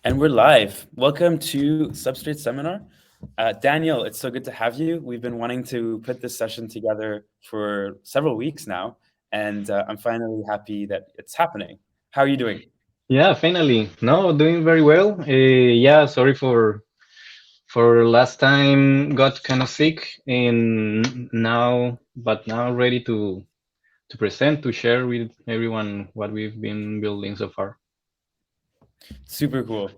And we're live. Welcome to Substrate Seminar. Daniel, it's so good to have you. We've been wanting to put this session together for several weeks now, and I'm finally happy that it's happening. How are you doing? Yeah, finally. No, doing very well. Yeah, sorry for last time got kind of sick and now ready to present to share with everyone what we've been building so far. Super cool.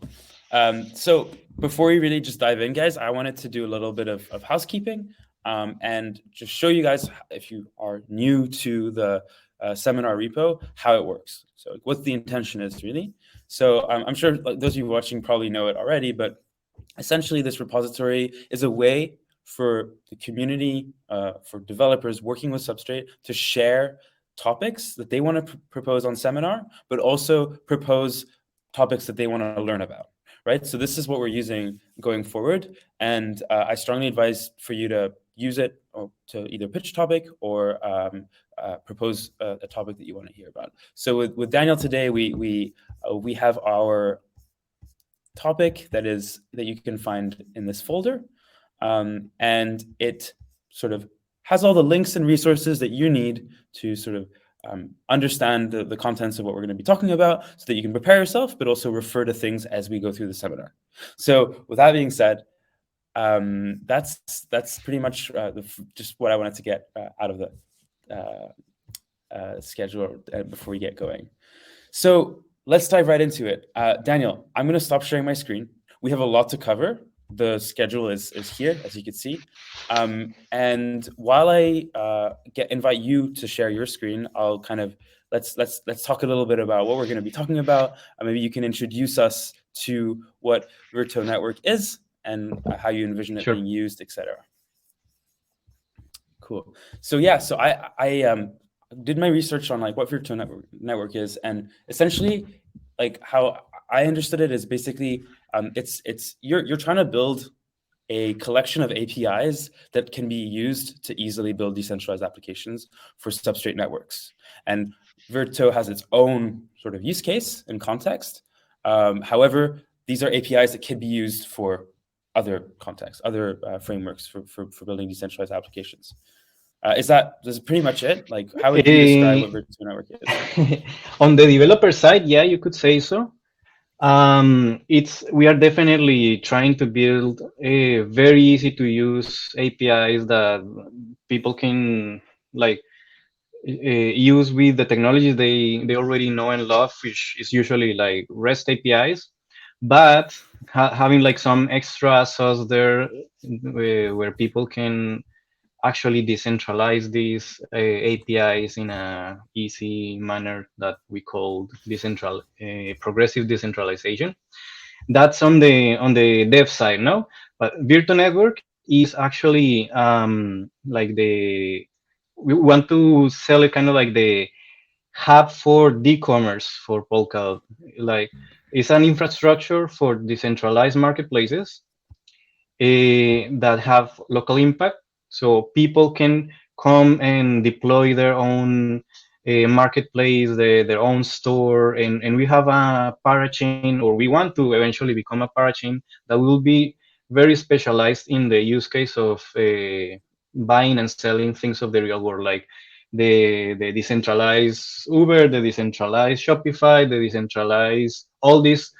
So before we really just dive in, guys, I wanted to do a little bit of housekeeping and just show you guys, if you are new to the seminar repo, how it works. So what the intention is really. So I'm sure like, those of you watching probably know it already, but essentially this repository is a way for the community, for developers working with Substrate to share topics that they want to propose on seminar, but also propose topics that they want to learn about, right? So this is what we're using going forward. And I strongly advise for you to use it or to either pitch a topic or propose a topic that you want to hear about. So with Daniel today, we have our topic that you can find in this folder. And it sort of has all the links and resources that you need to sort of understand the contents of what we're going to be talking about so that you can prepare yourself, but also refer to things as we go through the seminar. So with that being said, that's pretty much just what I wanted to get out of the schedule before we get going. So let's dive right into it. Daniel, I'm going to stop sharing my screen. We have a lot to cover. The schedule is here, as you can see. And while I invite you to share your screen, I'll kind of let's talk a little bit about what we're going to be talking about. Maybe you can introduce us to what Virto.network is and how you envision it Sure. being used, etc. Cool. So yeah, so I did my research on like what Virto.network is, and essentially, like how I understood it is basically it's you're trying to build a collection of APIs that can be used to easily build decentralized applications for substrate networks. And Virto has its own sort of use case and context. However, these are APIs that can be used for other contexts, other frameworks for building decentralized applications. Is that pretty much it? Like, how would you describe Eh, what Virto Network is? on the developer side, yeah, you could say so. We are definitely trying to build a very easy to use APIs that people can like use with the technologies they already know and love, which is usually like REST APIs, but having like some extra sauce there where people can actually decentralize these APIs in a easy manner that we call progressive decentralization. That's on the dev side, no? But Virto.network is actually like we want to sell it kind of like the hub for d-commerce for Polkadot. Like it's an infrastructure for decentralized marketplaces that have local impact. So people can come and deploy their own marketplace, their own store, and we have a parachain, or we want to eventually become a parachain that will be very specialized in the use case of buying and selling things of the real world, like the decentralized Uber, the decentralized Shopify, the decentralized all these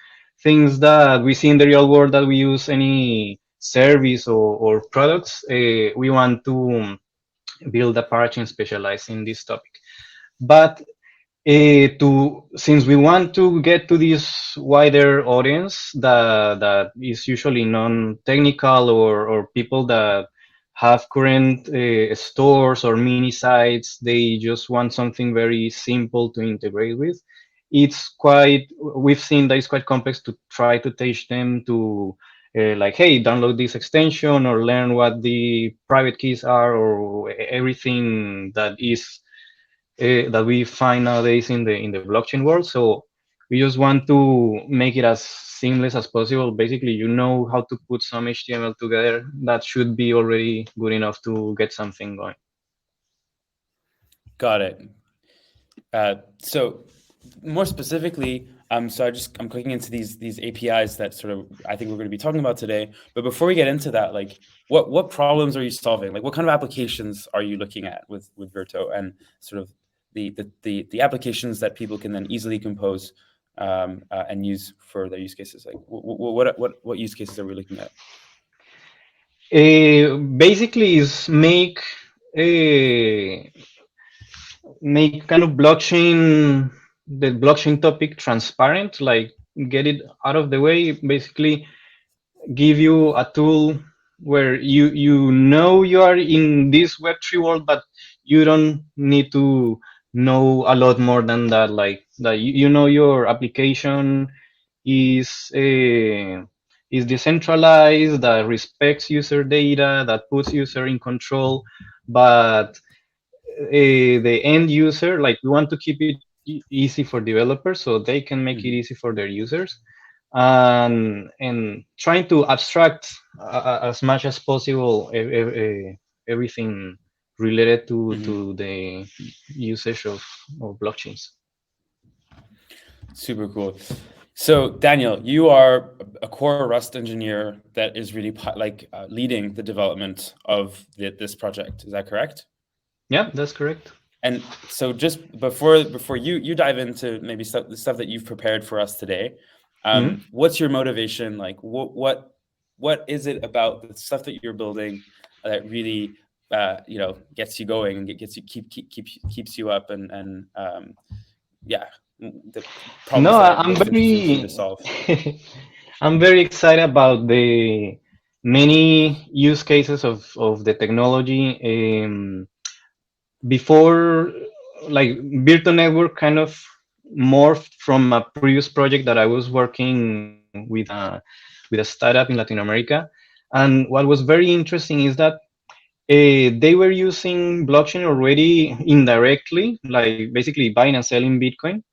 things that we see in the real world that we use any service or products. We want to build a parachain specialized in this topic. But since we want to get to this wider audience that is usually non-technical or people that have current stores or mini sites, they just want something very simple to integrate with. We've seen that it's quite complex to try to teach them to like, hey, download this extension or learn what the private keys are or everything that we find nowadays in the blockchain world. So we just want to make it as seamless as possible. Basically, you know how to put some HTML together. That should be already good enough to get something going. Got it. So more specifically, So I'm clicking into these APIs that sort of I think we're going to be talking about today. But before we get into that, like what problems are you solving? Like what kind of applications are you looking at with Virto, and sort of the applications that people can then easily compose and use for their use cases? Like what use cases are we looking at? Basically, is make kind of the blockchain topic transparent, like get it out of the way. Basically, give you a tool where you know you are in this Web3 world, but you don't need to know a lot more than that. Like that, you know your application is is decentralized, that respects user data, that puts user in control, but the end user, like we want to keep it easy for developers so they can make it easy for their users, and trying to abstract as much as possible everything related to the usage of blockchains. Super cool. So Daniel, you are a core Rust engineer that is really leading the development of this project. Is that correct? Yeah, that's correct. And so just before you dive into maybe the stuff that you've prepared for us today, what's your motivation? Like what is it about the stuff that you're building that really gets you going and gets you keeps you up and the problems No, that I'm most interesting for you to very solve? I'm very excited about the many use cases of the technology. Before, like Virto.network kind of morphed from a previous project that I was working with a startup in Latin America. And what was very interesting is that they were using blockchain already indirectly, like basically buying and selling Bitcoin,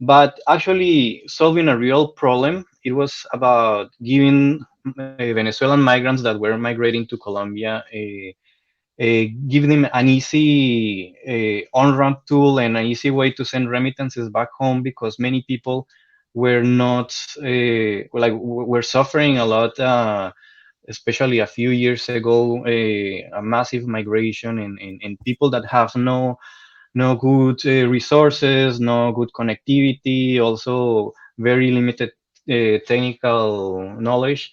but actually solving a real problem. It was about giving Venezuelan migrants that were migrating to Colombia give them an easy on-ramp tool and an easy way to send remittances back home, because many people were not were suffering a lot, especially a few years ago, a massive migration and people that have no good resources, no good connectivity, also very limited technical knowledge.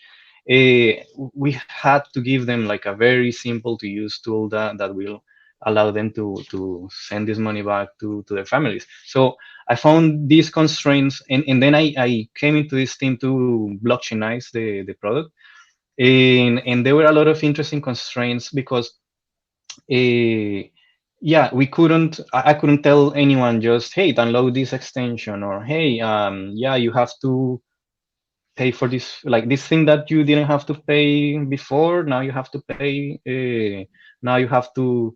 We had to give them like a very simple to use tool that will allow them to send this money back to their families. So I found these constraints, and then I came into this team to blockchainize the product. And there were a lot of interesting constraints because yeah, I couldn't tell anyone just, hey, download this extension, or hey, yeah, you have to pay for this, like this thing that you didn't have to pay before, now you have to pay, now you have to,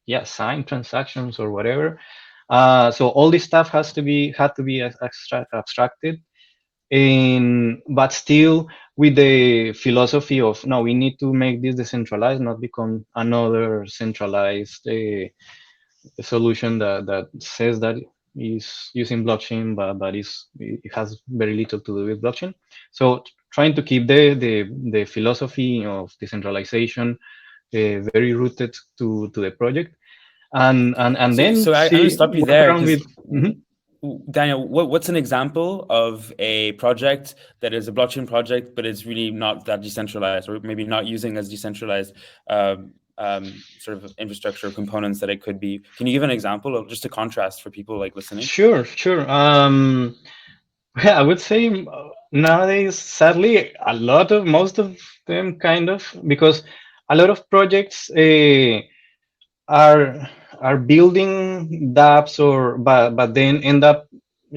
yeah, sign transactions or whatever. So all this stuff had to be abstracted, and but still with the philosophy of, no, we need to make this decentralized, not become another centralized solution that says that is using blockchain, but it has very little to do with blockchain. So trying to keep the philosophy of decentralization very rooted to the project, and then I'm going to see stop you work there around because with. Mhm. Daniel, what's an example of a project that is a blockchain project, but it's really not that decentralized, or maybe not using as decentralized sort of infrastructure components that it could be? Can you give an example of just a contrast for people like listening? Sure. I would say nowadays, sadly, most of them kind of, because a lot of projects are building dapps, but then end up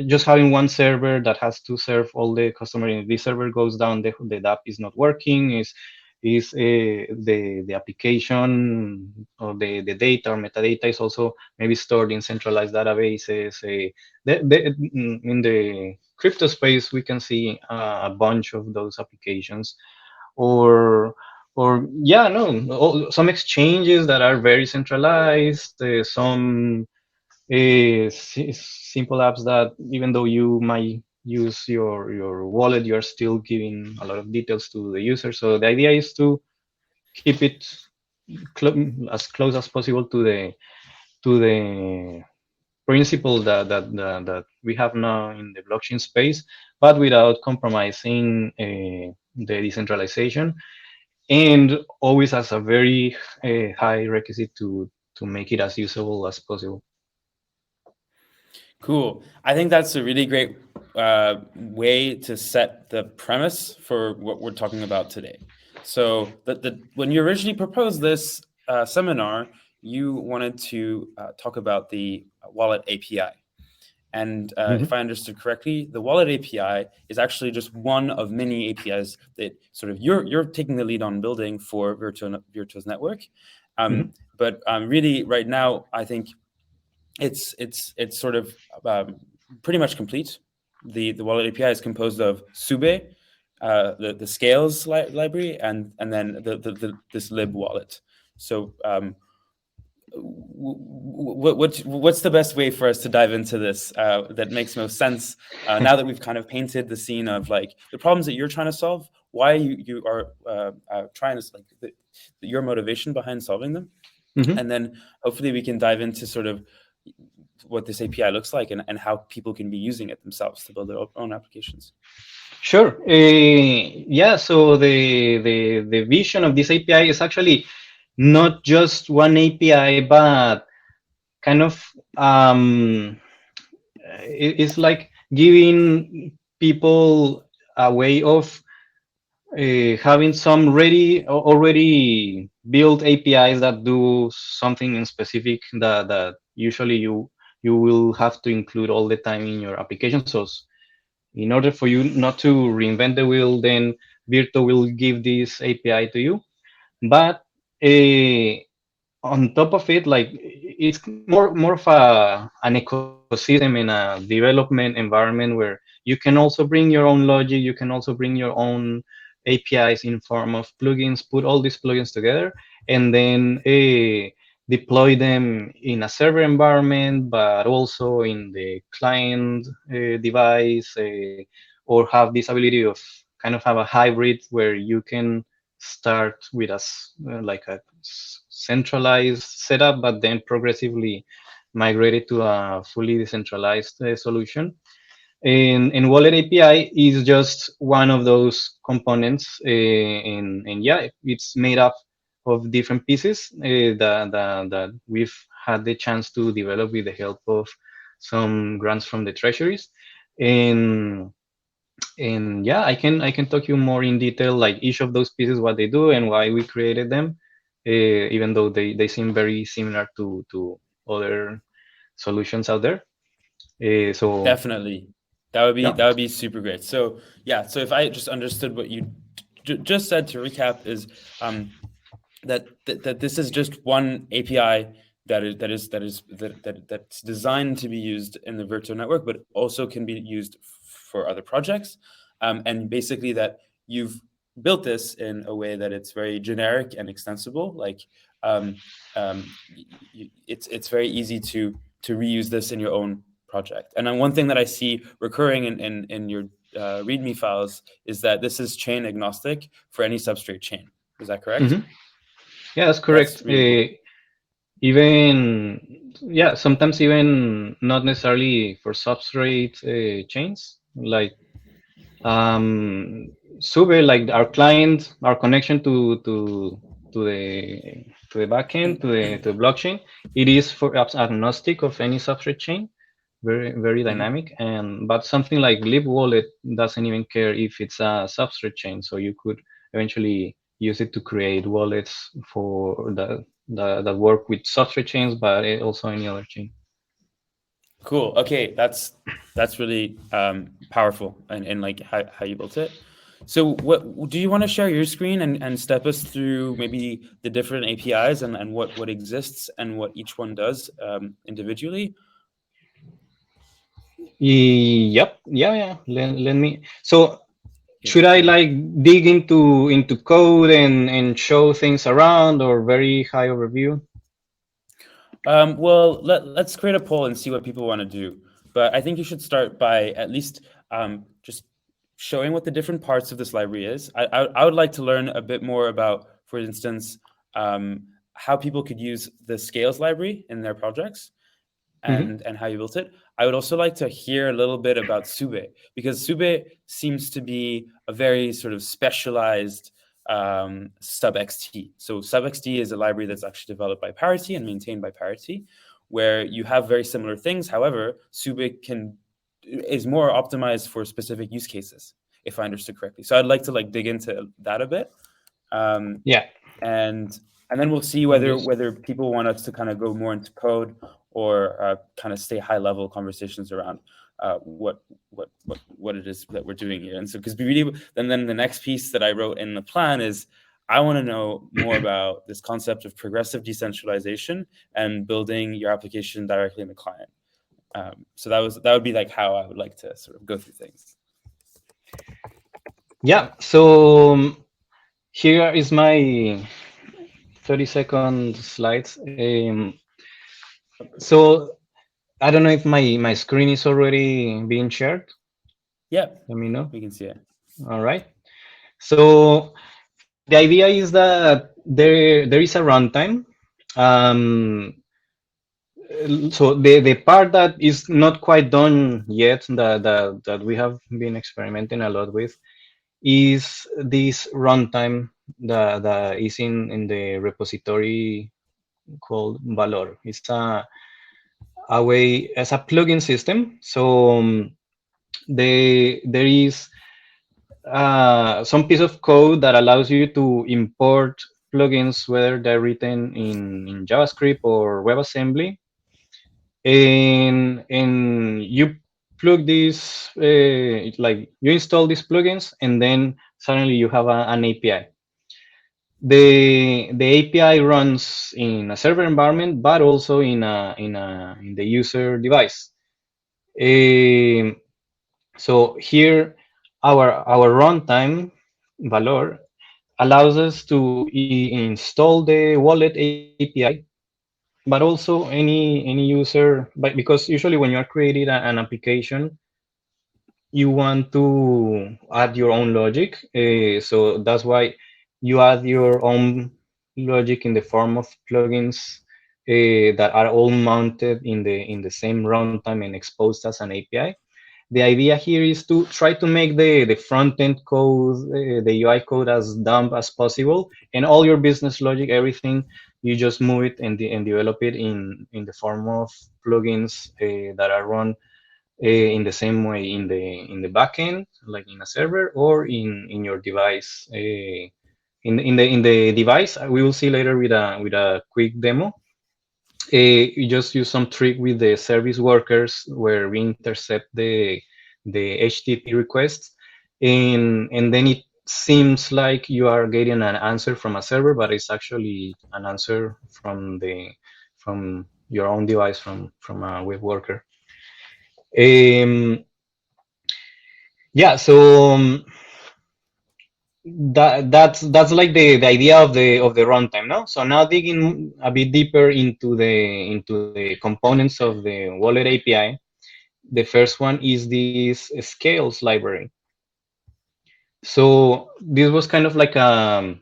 just having one server that has to serve all the customer. If this server goes down, the dapp is not working. Is the application or the data or metadata is also maybe stored in centralized databases. In the crypto space, we can see a bunch of those applications, or yeah, no, some exchanges that are very centralized, some simple apps that even though you might use your wallet, you're still giving a lot of details to the user. So the idea is to keep it as close as possible to the principle that we have now in the blockchain space, but without compromising the decentralization, and always as a very high requisite to make it as usable as possible. Cool. I think that's a really great way to set the premise for what we're talking about today. So when you originally proposed this seminar, you wanted to talk about the wallet API. And if I understood correctly, the wallet API is actually just one of many APIs that sort of you're taking the lead on building for Virto's network. But really, right now, I think it's sort of pretty much complete. The wallet API is composed of Sube, the scales library, and then this Libwallet. So what's the best way for us to dive into this that makes most sense now that we've kind of painted the scene of like the problems that you're trying to solve, why you are trying to like your motivation behind solving them, and then hopefully we can dive into sort of what this API looks like and how people can be using it themselves to build their own applications. Sure. Yeah. So the vision of this API is actually not just one API, but kind of it's like giving people a way of having some already built APIs that do something in specific that usually you will have to include all the time in your application. So in order for you not to reinvent the wheel, then Virto will give this API to you. But on top of it, like it's more of an ecosystem in a development environment where you can also bring your own logic, you can also bring your own APIs in form of plugins, put all these plugins together, and then deploy them in a server environment, but also in the client device, or have this ability of kind of have a hybrid where you can start with like a centralized setup, but then progressively migrate it to a fully decentralized solution. And Wallet API is just one of those components, and yeah, it's made up of different pieces that we've had the chance to develop with the help of some grants from the treasuries. And yeah, I can talk you more in detail, like each of those pieces, what they do and why we created them, even though they seem very similar to other solutions out there. So Definitely. That would yeah. be super great. So yeah, so if I just understood what you just said to recap is that this is just one API that's designed to be used in the Virto network, but also can be used for other projects, and basically that you've built this in a way that it's very generic and extensible. Like it's very easy to reuse this in your own project. And then one thing that I see recurring in your README files is that this is chain agnostic for any substrate chain. Is that correct? Yeah, that's That's correct. really cool. Even yeah, sometimes even not necessarily for substrate chains, like Sube, like our client, our connection to the backend, to the blockchain, it is for agnostic of any substrate chain, very dynamic. And but something like Libwallet doesn't even care if it's a substrate chain, so you could eventually use it to create wallets for that work with substrate chains, but also any other chain. Cool. Okay, that's really powerful and like how you built it. So what do you want to share your screen and step us through maybe the different APIs and what exists and what each one does individually? Yep. Yeah. Let me. So Yes, should I please. like dig into code and show things around, or very high overview? Well, let's create a poll and see what people want to do. but I think you should start by at least just showing what the different parts of this library is. I would like to learn a bit more about, for instance, how people could use the scales library in their projects, and how you built it. I would also like to hear a little bit about Sube, because Sube seems to be a very sort of specialized subxt. So subxt is a library that's actually developed by Parity and maintained by Parity, where you have very similar things. However, Sube is more optimized for specific use cases, if I understood correctly. So I'd like to dig into that a bit. Yeah. And then we'll see whether people want us to kind of go more into code, or kind of stay high level conversations around what it is that we're doing here. And so, because then the next piece that I wrote in the plan is, I want to know more about this concept of progressive decentralization and building your application directly in the client. So that would be like how I would like to sort of go through things. Yeah. So here is my 30-second slides. So I don't know if my screen is already being shared. Yeah. Let me know. We can see it. All right. So the idea is that there is a runtime. So the part that is not quite done yet, that we have been experimenting a lot with, is this runtime that is in the repository called Valor. It's a way as a plugin system. So there is some piece of code that allows you to import plugins, whether they're written in JavaScript or WebAssembly, and you plug these, like you install these plugins, and then suddenly you have an API. The API runs in a server environment, but also in the user device. So here, our runtime Valor allows us to install the wallet API, but also any user. But because usually when you are creating an application, you want to add your own logic. So that's why you add your own logic in the form of plugins that are all mounted in the same runtime and exposed as an API. The idea here is to try to make the front end code, the UI code, as dumb as possible, and all your business logic, everything, you just move it and develop it in the form of plugins that are run in the same way in the backend, like in a server, or in your device. In the device, we will see later with a quick demo. You just use some trick with the service workers where we intercept the HTTP requests, and then it seems like you are getting an answer from a server, but it's actually an answer from your own device, from a web worker. Yeah, so that's like the idea of the runtime, no? So now digging a bit deeper into the components of the wallet API. The first one is this scales library. So this was kind of like a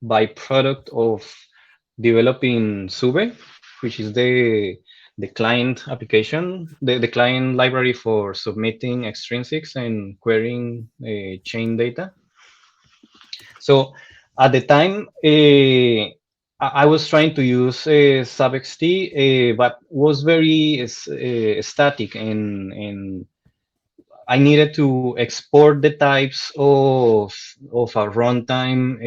byproduct of developing Sube, which is the client application, the client library for submitting extrinsics and querying chain data. So at the time, I was trying to use subxt, but was very static, and I needed to export the types of a runtime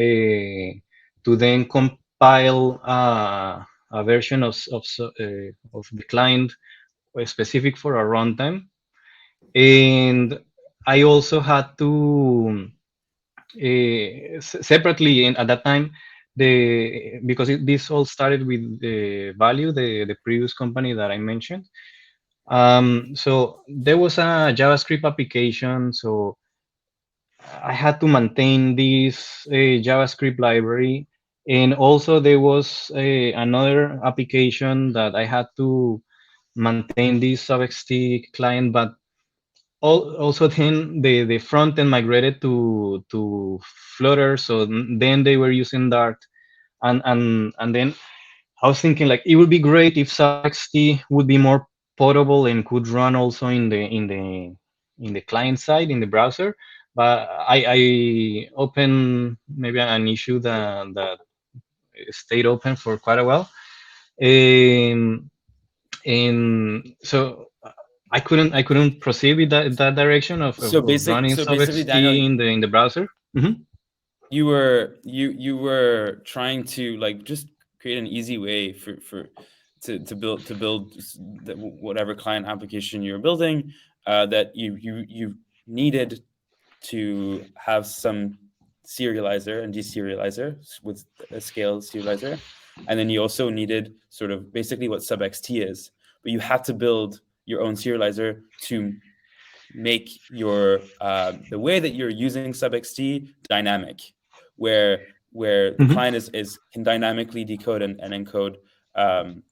to then compile a version of the client specific for a runtime, and I also had to separately, and at that time, because this all started with the Value, the previous company that I mentioned. So there was a JavaScript application, so I had to maintain this JavaScript library, and also there was another application that I had to maintain this subxt client, but also then the front end migrated to Flutter, so then they were using Dart, and then I was thinking like it would be great if subxt would be more portable and could run also in the client side in the browser. But I opened maybe an issue that stayed open for quite a while, um, and so I couldn't proceed with that direction of running So basically, subxt Daniel, in the browser. Hmm. you were trying to like just create an easy way to build whatever client application you're building, that you needed to have some serializer and deserializer with a scale serializer, and then you also needed sort of basically what subxt is, but you had to build your own serializer to make your the way that you're using subxt dynamic, where the Hmm. client is can dynamically decode and encode um,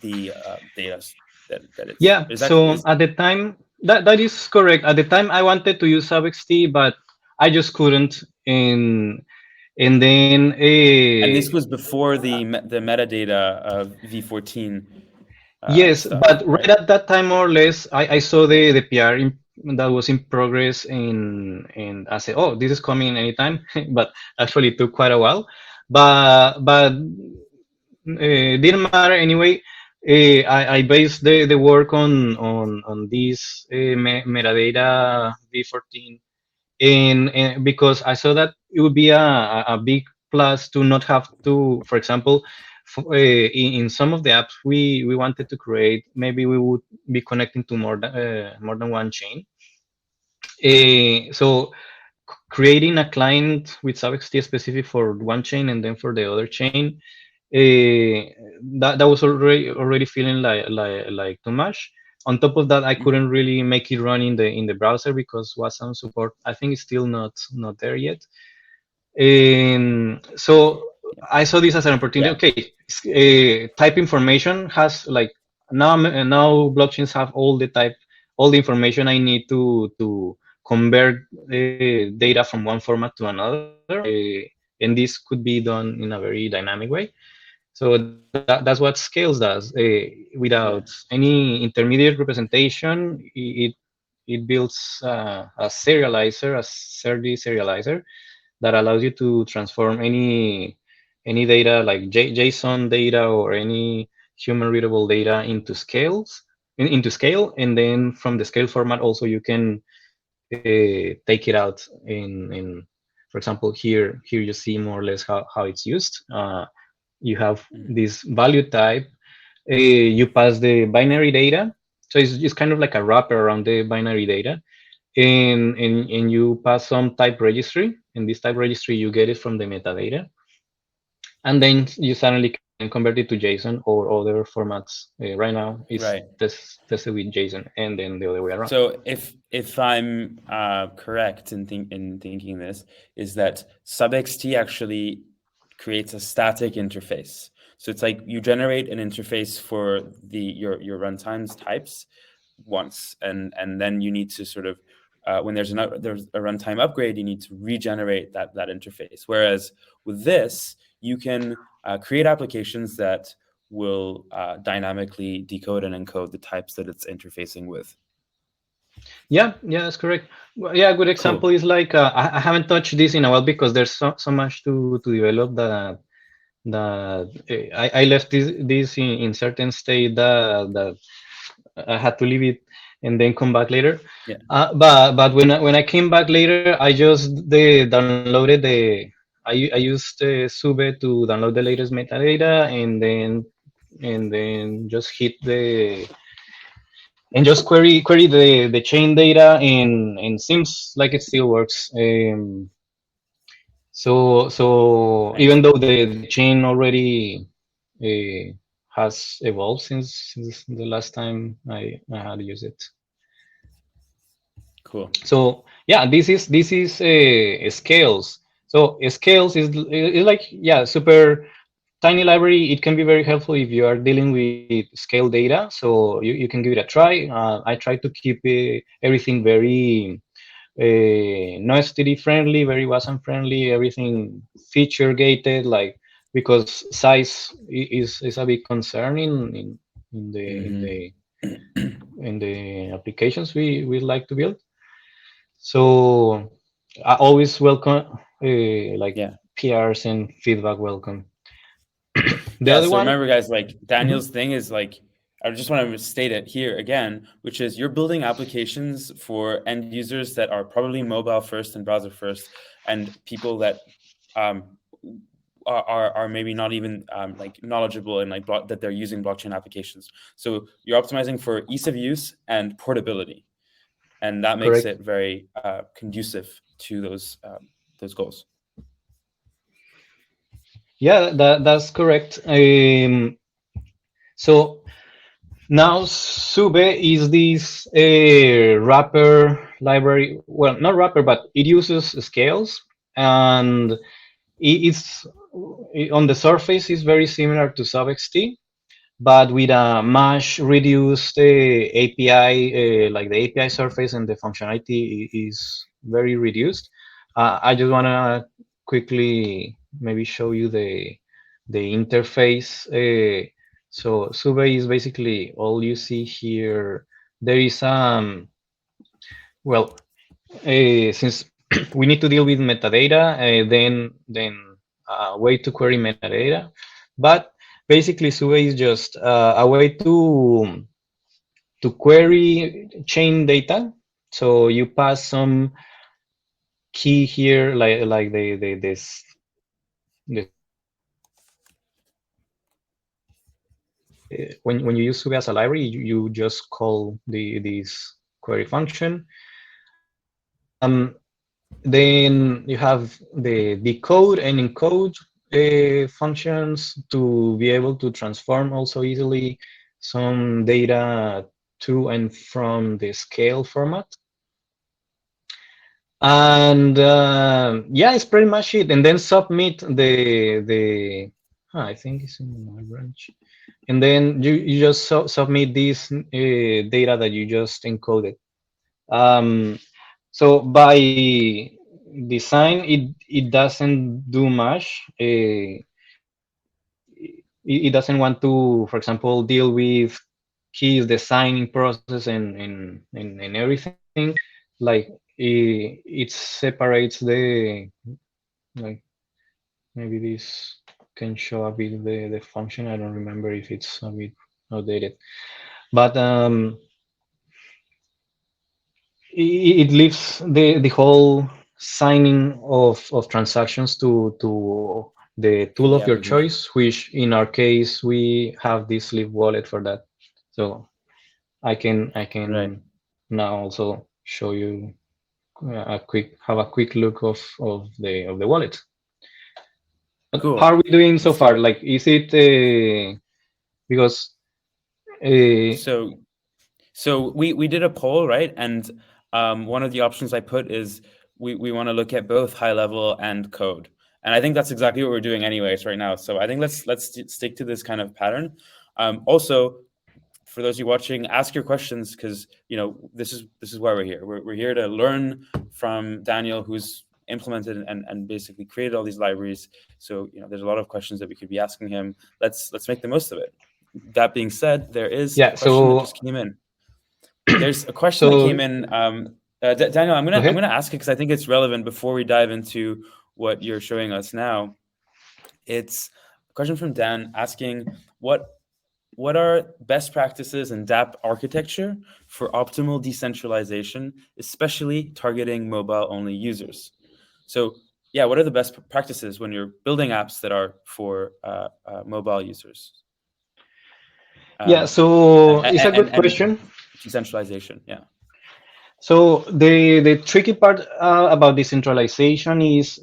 the data that it's Yeah, is actually so is. at the time, that is correct. At the time, I wanted to use subxt, but I just couldn't. And then And this was before the metadata of v14 yes, stuff, but right right? at that time, more or less, I saw the PR that was in progress, and I said, "Oh, this is coming anytime." But actually, it took quite a while. But didn't matter anyway. I based the work on this metadata v14, and because I saw that it would be a big plus to not have to, for example, in some of the apps we wanted to create, maybe we would be connecting to more than one chain. So creating a client with subxt specific for one chain and then for the other chain, that was already feeling like too much. On top of that, I Mhm. couldn't really make it run in the browser because Wasm support, I think, it's still not there yet. So I saw this as an opportunity. Yeah, Okay, type information has like now blockchains have all the information I need to convert data from one format to another, and this could be done in a very dynamic way. So that's what Scales does. Without yeah, any intermediate representation, it builds a serializer, a SERD serializer, that allows you to transform any data like JSON data or any human readable data into scale, and then from the scale format also you can take it out in for example, here you see more or less how it's used. You have mhm, this value type, you pass the binary data, so it's kind of like a wrapper around the binary data, and you pass some type registry, and this type registry you get it from the metadata, and then you suddenly can convert it to JSON or other formats. Right now it's right. tested with JSON, and then the other way around. So if I'm correct in thinking this, is that subxt actually creates a static interface. So it's like you generate an interface for your runtimes types once, and then you need to sort of when there's a runtime upgrade, you need to regenerate that interface. Whereas with this, you can create applications that will dynamically decode and encode the types that it's interfacing with. Yeah, that's correct. Well, yeah, a good example Cool. is like I haven't touched this in a while because there's so much to develop that I left this in certain state that I had to leave it and then come back later. Yeah. But when I came back later, I just downloaded I used Sube to download the latest metadata, and then just hit the and just query the chain data, and seems like it still works. So even Nice. though the chain already uh, has evolved since the last time I had used it. Cool. So yeah, this is scales. So scales is like, yeah, super. tiny library, it can be very helpful if you are dealing with scale data. So you can give it a try. I try to keep everything very noisity friendly, very WASM friendly, everything feature gated, like, because size is a big concern in the in Mm-hmm. the in the applications we like to build. So I always welcome like Yeah. PRs and feedback welcome. The Yeah. other So one, remember, guys, like mhm, Daniel's thing is like, I just want to state it here again, which is you're building applications for end users that are probably mobile first and browser first, and people that um, are maybe not even like knowledgeable in like that they're using blockchain applications. So you're optimizing for ease of use and portability, and that makes correct. it very conducive to those goals. Yeah, that's correct. So now Sube is this wrapper library. Well, not wrapper, but it uses scales, and it's on the surface is very similar to SubXT, but with a much reduced API, like the API surface and the functionality is very reduced. I just want to quickly maybe show you the interface. So Sube is basically all you see here. There is well, since we need to deal with metadata, then a way to query metadata, but basically Sube is just a way to query chain data. So you pass some key here, like the when you use Sube as a library, you just call this query function. Then you have the decode and encode functions to be able to transform also easily some data to and from the scale format. And yeah, it's pretty much it. And then submit I think it's in my branch. And then you just submit this data that you just encoded. So by design, it doesn't do much. It doesn't want to, for example, deal with keys, the signing process, and everything. Like it separates like maybe this can show a bit the function. I don't remember if it's a bit outdated, but it leaves the whole signing of transactions to the To tool the of your application. choice, which in our case we have this Libwallet for that. So I Right. can now also show you a quick look of the wallet. But how Cool. are we doing so Let's do far? it. Like, is it because So we did a poll, right? And one of the options I put is we want to look at both high level and code. And I think that's exactly what we're doing anyways right now. So I think let's stick to this kind of pattern. Also, for those of you watching, ask your questions because this is why we're here. We're here to learn from Daniel, who's implemented and basically created all these libraries. So there's a lot of questions that we could be asking him. Let's make the most of it. That being said, there is a yeah? question that So just came in. There's a question that so came in. Daniel, I'm go gonna I'm ahead. gonna ask it because I think it's relevant before we dive into what you're showing us now. It's a question from Dan asking what are best practices in dapp architecture for optimal decentralization, especially targeting mobile-only users? So, yeah, what are the best practices when you're building apps that are for mobile users? Yeah, Um, so it's a good and question. decentralization, yeah. So the tricky part about decentralization is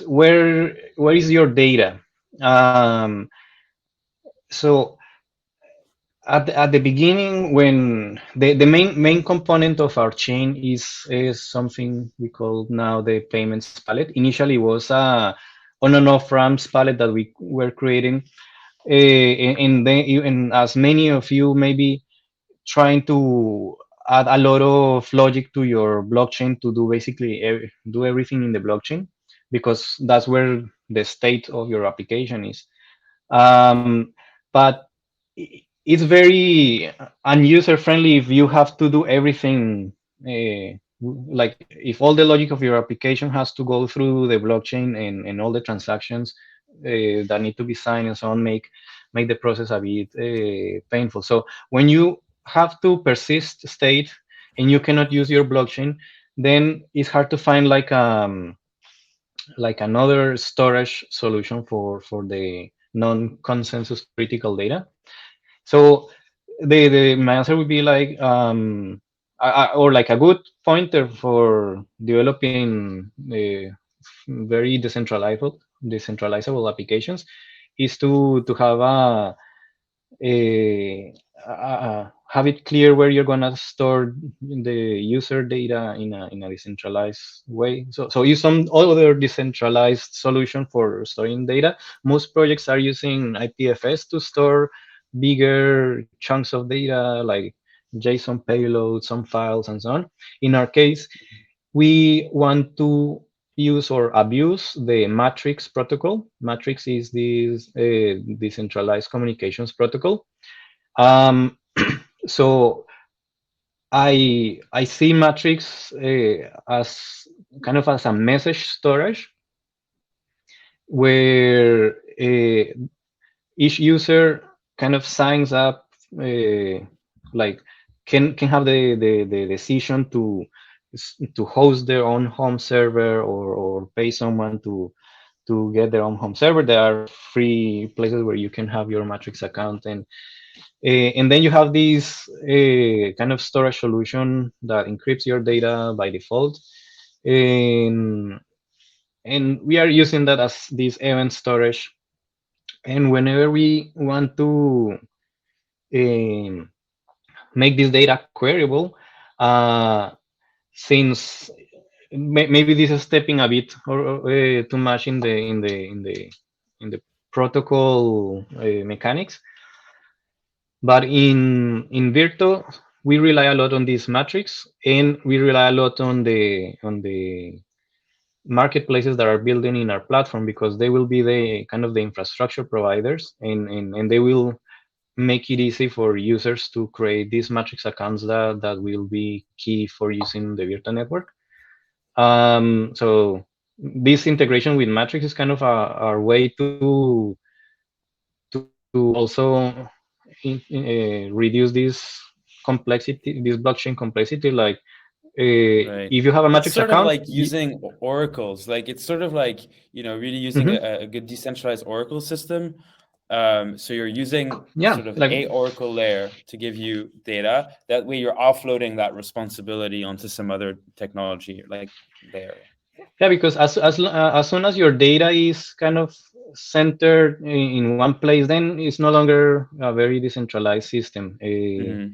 where is your data? Um, so at the beginning, when the main component of our chain is something we call now the payments palette. Initially, it was a on and off ramps palette that we were creating. And as many of you maybe trying to add a lot of logic to your blockchain to do basically do everything in the blockchain, because that's where the state of your application is. But it's very unuser friendly if you have to do everything. Like if all the logic of your application has to go through the blockchain, and all the transactions that need to be signed and so on, make the process a bit painful. So when you have to persist state and you cannot use your blockchain, then it's hard to find like another storage solution for the non-consensus critical data. So the my answer would be like or like a good pointer for developing very decentralizable applications is to have have it clear where you're gonna store the user data in a decentralized way. So use some other decentralized solution for storing data. Most projects are using IPFS to store bigger chunks of data, like JSON payloads, some files, and so on. In our case, we want to use or abuse the Matrix protocol. Matrix is this decentralized communications protocol. Um, so I see Matrix as kind of as a message storage where each user kind of signs up, like can have the decision to host their own home server, or pay someone to get their own home server. There are free places where you can have your Matrix account, and then you have this kind of storage solution that encrypts your data by default. And, and we are using that as this event storage. And whenever we want to um, make this data queryable, uh, since maybe this is stepping a bit or too much in the protocol mechanics, but in Virto, we rely a lot on this matrix, and we rely a lot on the marketplaces that are building in our platform, because they will be the kind of the infrastructure providers, and they will make it easy for users to create these matrix accounts that will be key for using the Virto network. So this integration with matrix is kind of our way to also reduce this complexity, this blockchain complexity. Like Right. if you have a It's matrix sort of account, like using oracles. Like it's sort of like, really using Mhm. a good decentralized oracle system. So you're using Yeah, sort of like a oracle layer to give you data. That way you're offloading that responsibility onto some other technology like layer. yeah, because as soon as your data is kind of centered in one place, then it's no longer a very decentralized system. Mm-hmm.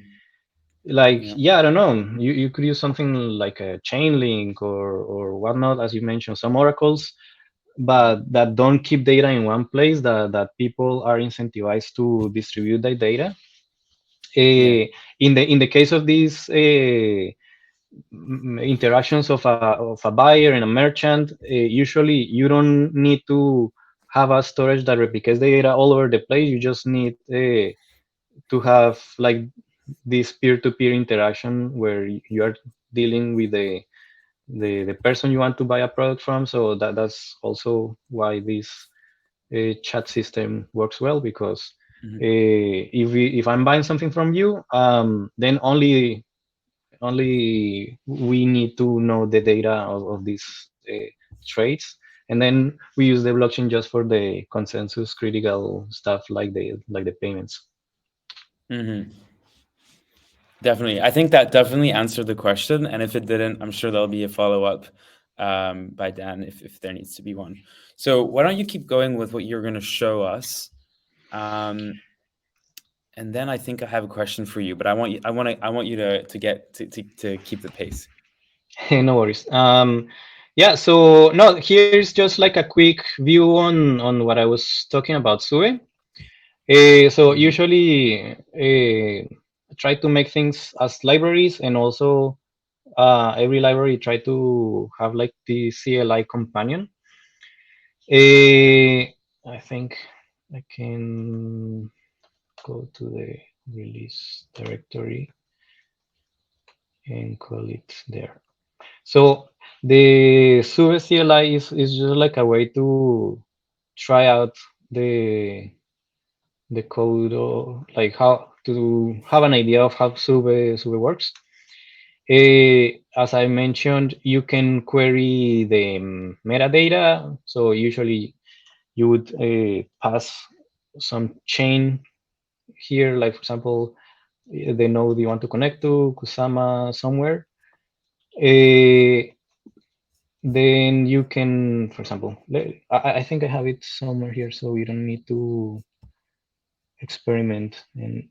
Like, Yeah. yeah, I don't know, you could use something like a chain link or whatnot, as you mentioned, some oracles, but that don't keep data in one place, that people are incentivized to distribute that data. Yeah. In the case of these interactions of a buyer and a merchant, usually you don't need to have a storage that replicates the data all over the place. You just need to have like this peer-to-peer interaction where you are dealing with the person you want to buy a product from. So that's also why this chat system works well, because Mm-hmm. if I'm buying something from you, then only we need to know the data of these trades, and then we use the blockchain just for the consensus critical stuff, like the payments. Mm-hmm. Definitely. I think that definitely answered the question. And if it didn't, I'm sure there'll be a follow-up by Dan if there needs to be one. So why don't you keep going with what you're going to show us? And then I think I have a question for you, but I want you to keep the pace. No worries. Yeah, so no, here's just like a quick view on what I was talking about Sube. So Mhm. usually try to make things as libraries, and also every library try to have like the CLI companion. I think I can go to the release directory and call it there. So the Sube CLI is just like a way to try out the the code, or like how to have an idea of how Sube works. As I mentioned, you can query the metadata. So usually you would pass some chain here, like for example, the node you want to connect to, Kusama somewhere. Uh, then you can, for example, I think I have it somewhere here, so we don't need to experiment. And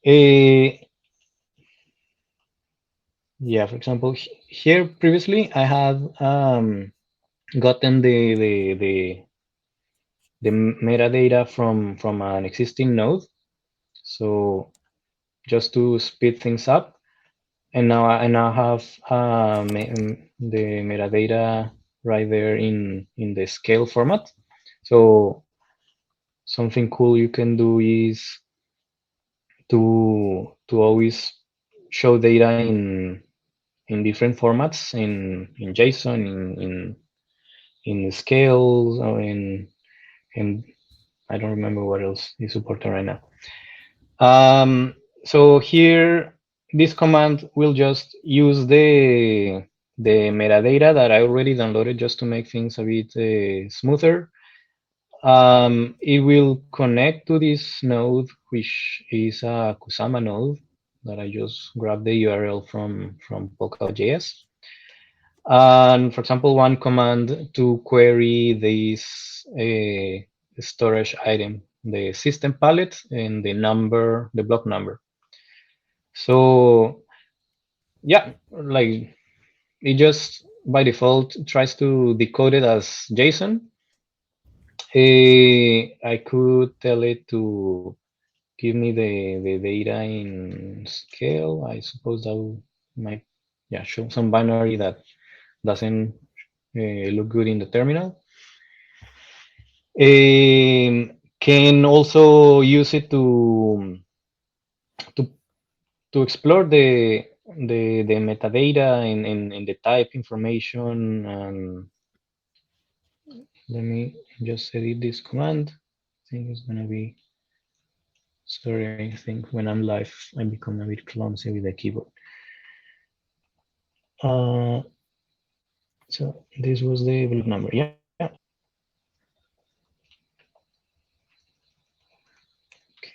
uh, yeah, for example, here previously I had gotten the metadata from an existing node. So just to speed things up, and now I now have the metadata right there in the scale format. So something cool you can do is to always show data in different formats, in JSON, in scales, or in I don't remember what else is supported right now. So here, this command will just use the metadata that I already downloaded just to make things a bit smoother. It will connect to this node, which is a Kusama node that I just grabbed the URL from Polkadot.js. And for example, one command to query this storage item, the system palette and the number, the block number. So yeah, like it just by default tries to decode it as JSON. I could tell it to give me the data in scale. I suppose that might, yeah, show some binary that doesn't look good in the terminal. Can also use it to to explore the metadata and the type information. Let me just edit this command. I think it's gonna be, sorry, I think when I'm live I become a bit clumsy with the keyboard. Uh, so this was the block number, yeah.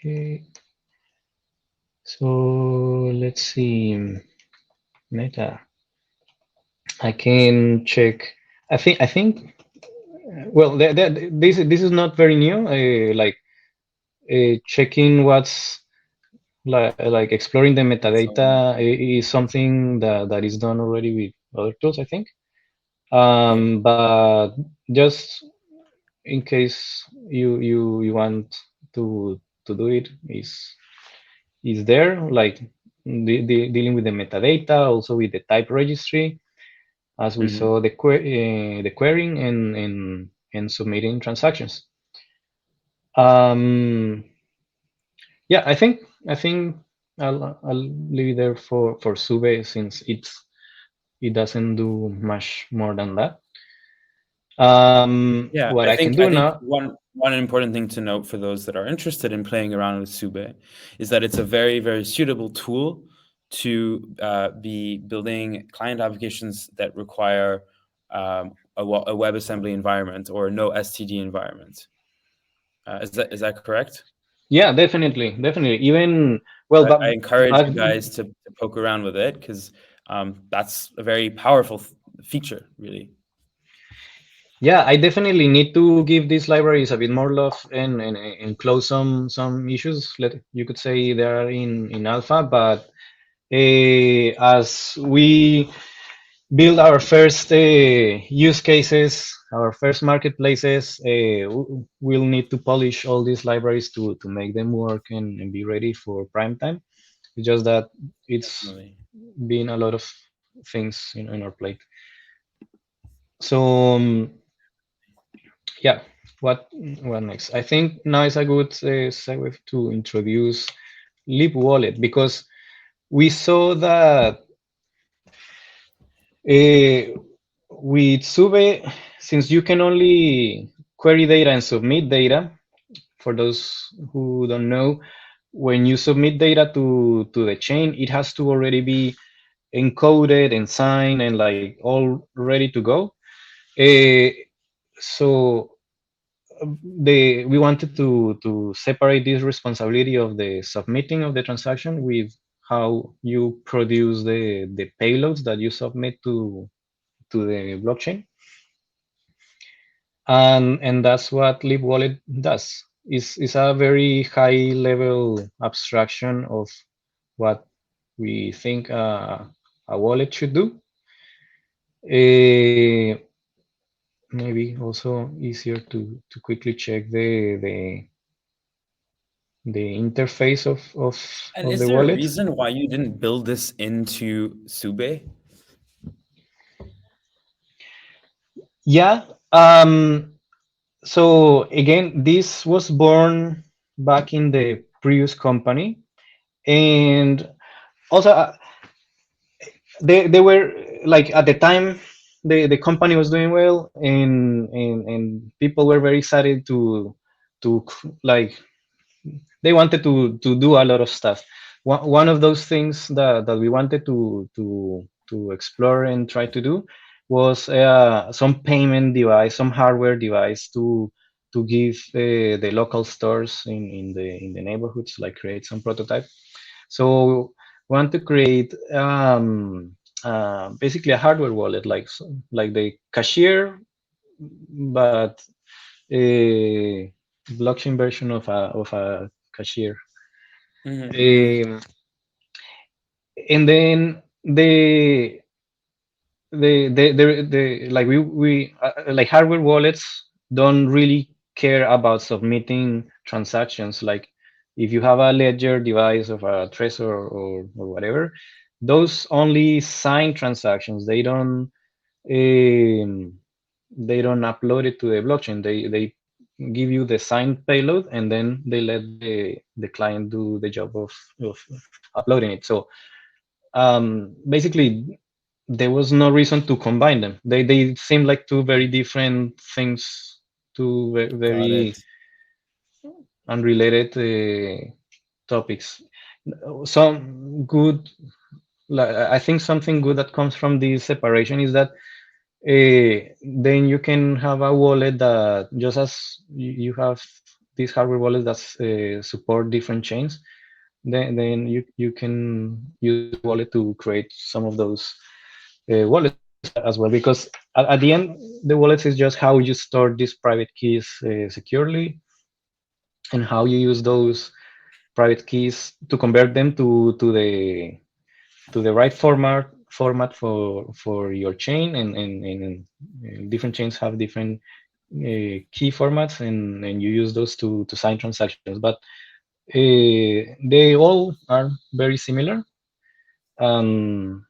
Okay, so let's see, meta. I can check. I think. Well, this is not very new. Like checking what's like exploring the So, metadata is something that is done already with other tools, I think. yeah. But just in case you want to do it, is there like dealing with the metadata, also with the type registry, as we Mhm. saw the querying and submitting transactions. Um, yeah, I think I'll leave it there for Sube, since it doesn't do much more than that. Yeah, What I I can think do I think now, one important thing to note for those that are interested in playing around with Sube is that it's a very, very suitable tool to be building client applications that require a WebAssembly environment or no STD environment. Is that correct? yeah, definitely. Even well, I, but I encourage back, you guys to poke around with it because that's a very powerful feature, really. yeah, I definitely need to give these libraries a bit more love and close some issues. You could say they are in alpha, but as we build our first use cases, our first marketplaces. We'll need to polish all these libraries to make them work and be ready for prime time. It's just that it's Definitely. been a lot of things in our plate. So yeah, what next? I think now is a good segue to introduce Libwallet, because we saw that uh, with Sube, since you can only query data and submit data, for those who don't know, when you submit data to the chain, it has to already be encoded and signed and like all ready to go. Uh, so we wanted to separate this responsibility of the submitting of the transaction with how you produce the payloads that you submit to the blockchain, and that's what Libwallet does. Is a very high level abstraction of what we think a wallet should do. Maybe also easier to quickly check the interface And of is the there a wallet. reason why you didn't build this into Sube? Yeah. So again, this was born back in the previous company, and also they were like at the time the company was doing well, and people were very excited to like they wanted to do a lot of stuff. One of those things that we wanted to explore and try to do was some payment device, some hardware device to give the local stores in the neighborhoods, like create some prototype. So we want to create basically a hardware wallet, like the cashier, but a blockchain version of a cashier. Mm-hmm, mm-hmm. Um, and then the like we like hardware wallets don't really care about submitting transactions. Like if you have a ledger device of a Trezor or whatever, those only sign transactions. They don't upload it to the blockchain. They give you the signed payload, and then they let the client do the job of uploading it. So basically, there was no reason to combine them. They seem like two very different things, two Got very it. unrelated topics. Some good, like, I think something good that comes from this separation is that then you can have a wallet that just as you have these hardware wallets that support different chains, then you can use Libwallet to create some of those wallets as well, because at the end the wallets is just how you store these private keys securely, and how you use those private keys to convert them to the right format for your chain, and different chains have different key formats, and you use those to sign transactions, but they all are very similar, um,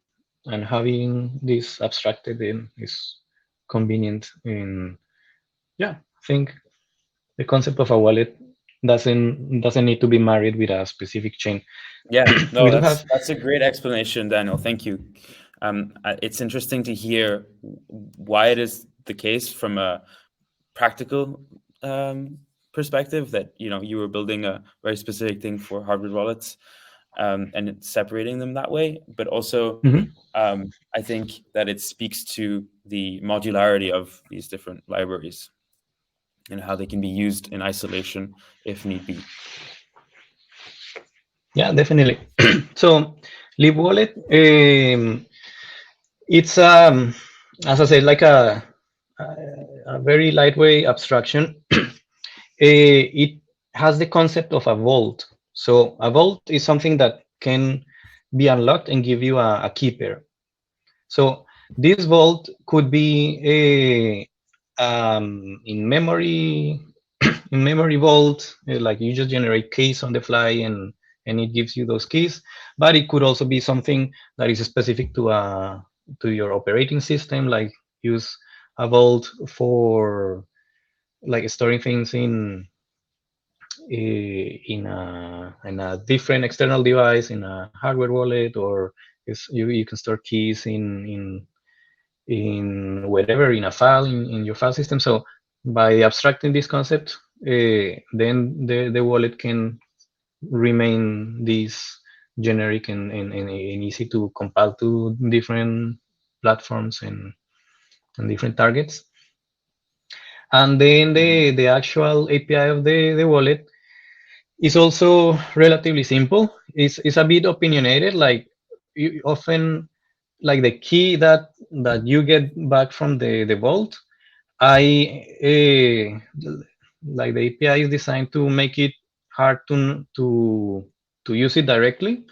and having this abstracted in is convenient. And yeah, I think the concept of a wallet doesn't need to be married with a specific chain. Yeah, We no, do have. that's a great explanation, Daniel. Thank you. It's interesting to hear why it is the case from a practical perspective that you were building a very specific thing for hardware wallets, and it's separating them that way. But also, Mhm. I think that it speaks to the modularity of these different libraries and how they can be used in isolation if need be. Yeah, definitely. So, Live Wallet, it's as I said, like a very lightweight abstraction. It has the concept of a vault. So, a vault is something that can be unlocked and give you a key pair. So, This vault could be a in memory in memory vault, like you just generate keys on the fly and it gives you those keys. But it could also be something that is specific to your operating system, like use a vault for like storing things in a different external device, in a hardware wallet, or you can store keys in whatever, in a file, in your file system. So by abstracting this concept, then the wallet can remain this generic and easy to compile to different platforms and different targets. And then the actual API of the wallet is also relatively simple. It's a bit opinionated. Like you often, like the key that you get back from the vault, I like the API is designed to make it hard to use it directly.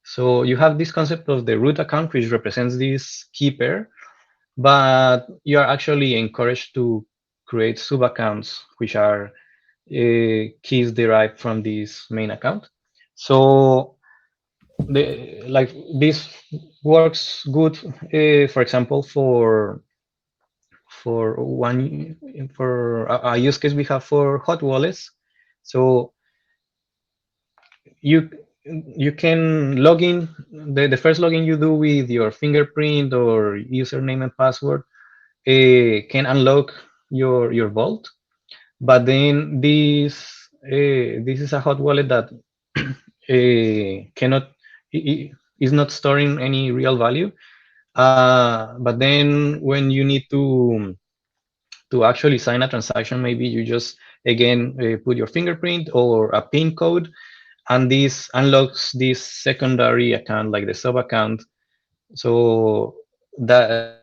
So you have this concept of the root account, which represents this key pair, but you are actually encouraged to create sub accounts, which are keys derived from this main account. So like this works good, for example, for one for a use case we have for hot wallets. So you you can log in, the first login you do with your fingerprint or username and password can unlock your vault. But then this is a hot wallet that cannot is not storing any real value. But then when you need to actually sign a transaction, maybe you just again put your fingerprint or a PIN code, and this unlocks this secondary account, like the sub account. So that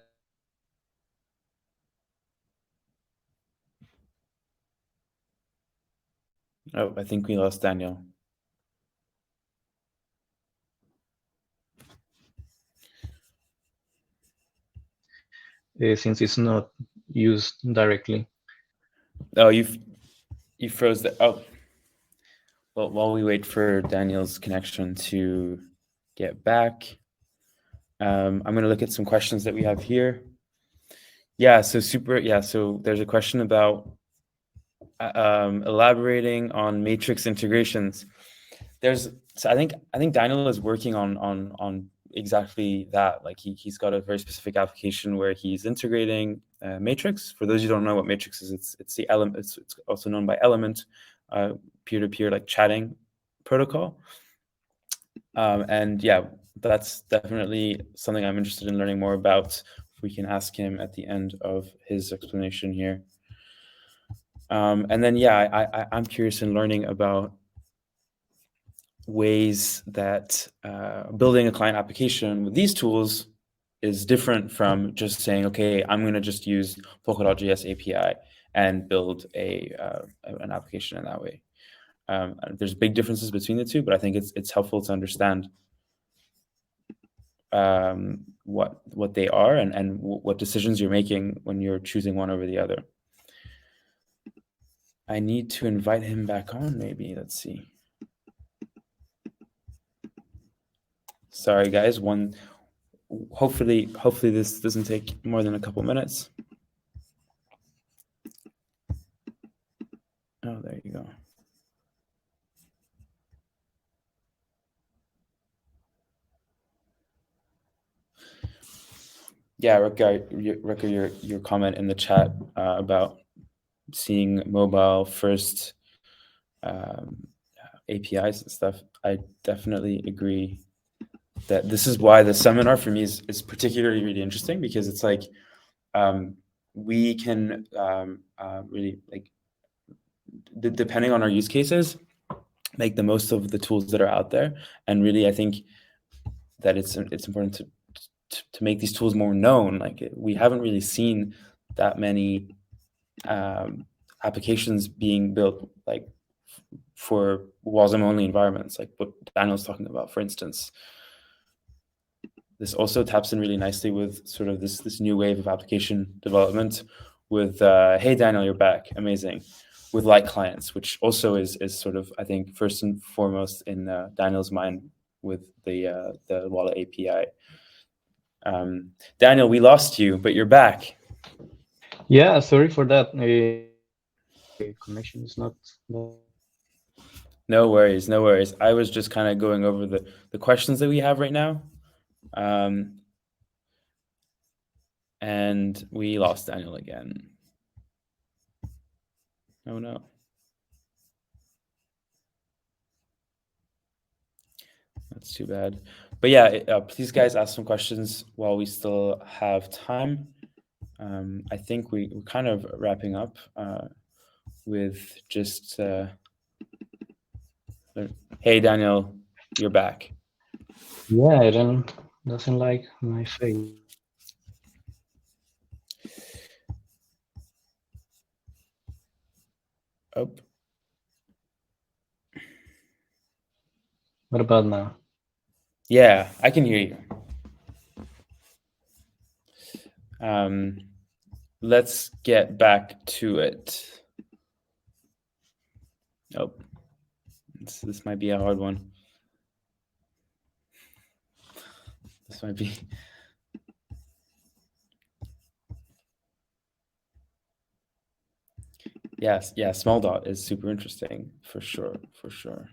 Oh, I think we lost Daniel. since it's not used directly. Oh, you froze the. Oh, well, while we wait for Daniel's connection to get back, I'm going to look at some questions that we have here. Yeah, so so there's a question about elaborating on matrix integrations. So I think Daniel is working on exactly that. Like he's got a very specific application where he's integrating matrix. For those who don't know what matrix is, it's the element. It's also known by element, peer-to-peer like chatting protocol. And yeah, that's definitely something I'm interested in learning more about. We can ask him at the end of his explanation here. And then I'm curious in learning about ways that building a client application with these tools is different from just saying, okay, I'm going to just use Polkadot.js API and build an application in that way. There's big differences between the two, but I think it's helpful to understand what they are and what decisions you're making when you're choosing one over the other. I need to invite him back on, maybe. Let's see. Sorry, guys. Hopefully this doesn't take more than a couple minutes. Oh, there you go. Yeah, Ricker, your comment in the chat about seeing mobile first APIs and stuff, I definitely agree that this is why the seminar for me is particularly really interesting, because it's like we can really, like, depending on our use cases, make the most of the tools that are out there. And really, I think that it's important to make these tools more known. Like, we haven't really seen that many applications being built like for WASM only environments, like what Daniel's talking about, for instance. this also taps in really nicely with sort of this new wave of application development with, hey, Daniel, you're back. Amazing. With light clients, which also is sort of, I think, first and foremost in Daniel's mind with the wallet API. Daniel, we lost you, but you're back. Yeah, sorry for that. Connection is not that good. No worries, no worries. I was just kind of going over the questions that we have right now. And we lost Daniel again. Oh no. That's too bad. But yeah, please guys ask some questions while we still have time. I think we're kind of wrapping up with just, hey Daniel, you're back. Yeah, Eren doesn't like my face. Oh. What about now? Yeah, I can hear you. Let's get back to it. Oh, this might be a hard one. This might be. Yes, yeah, small dot is super interesting for sure, for sure.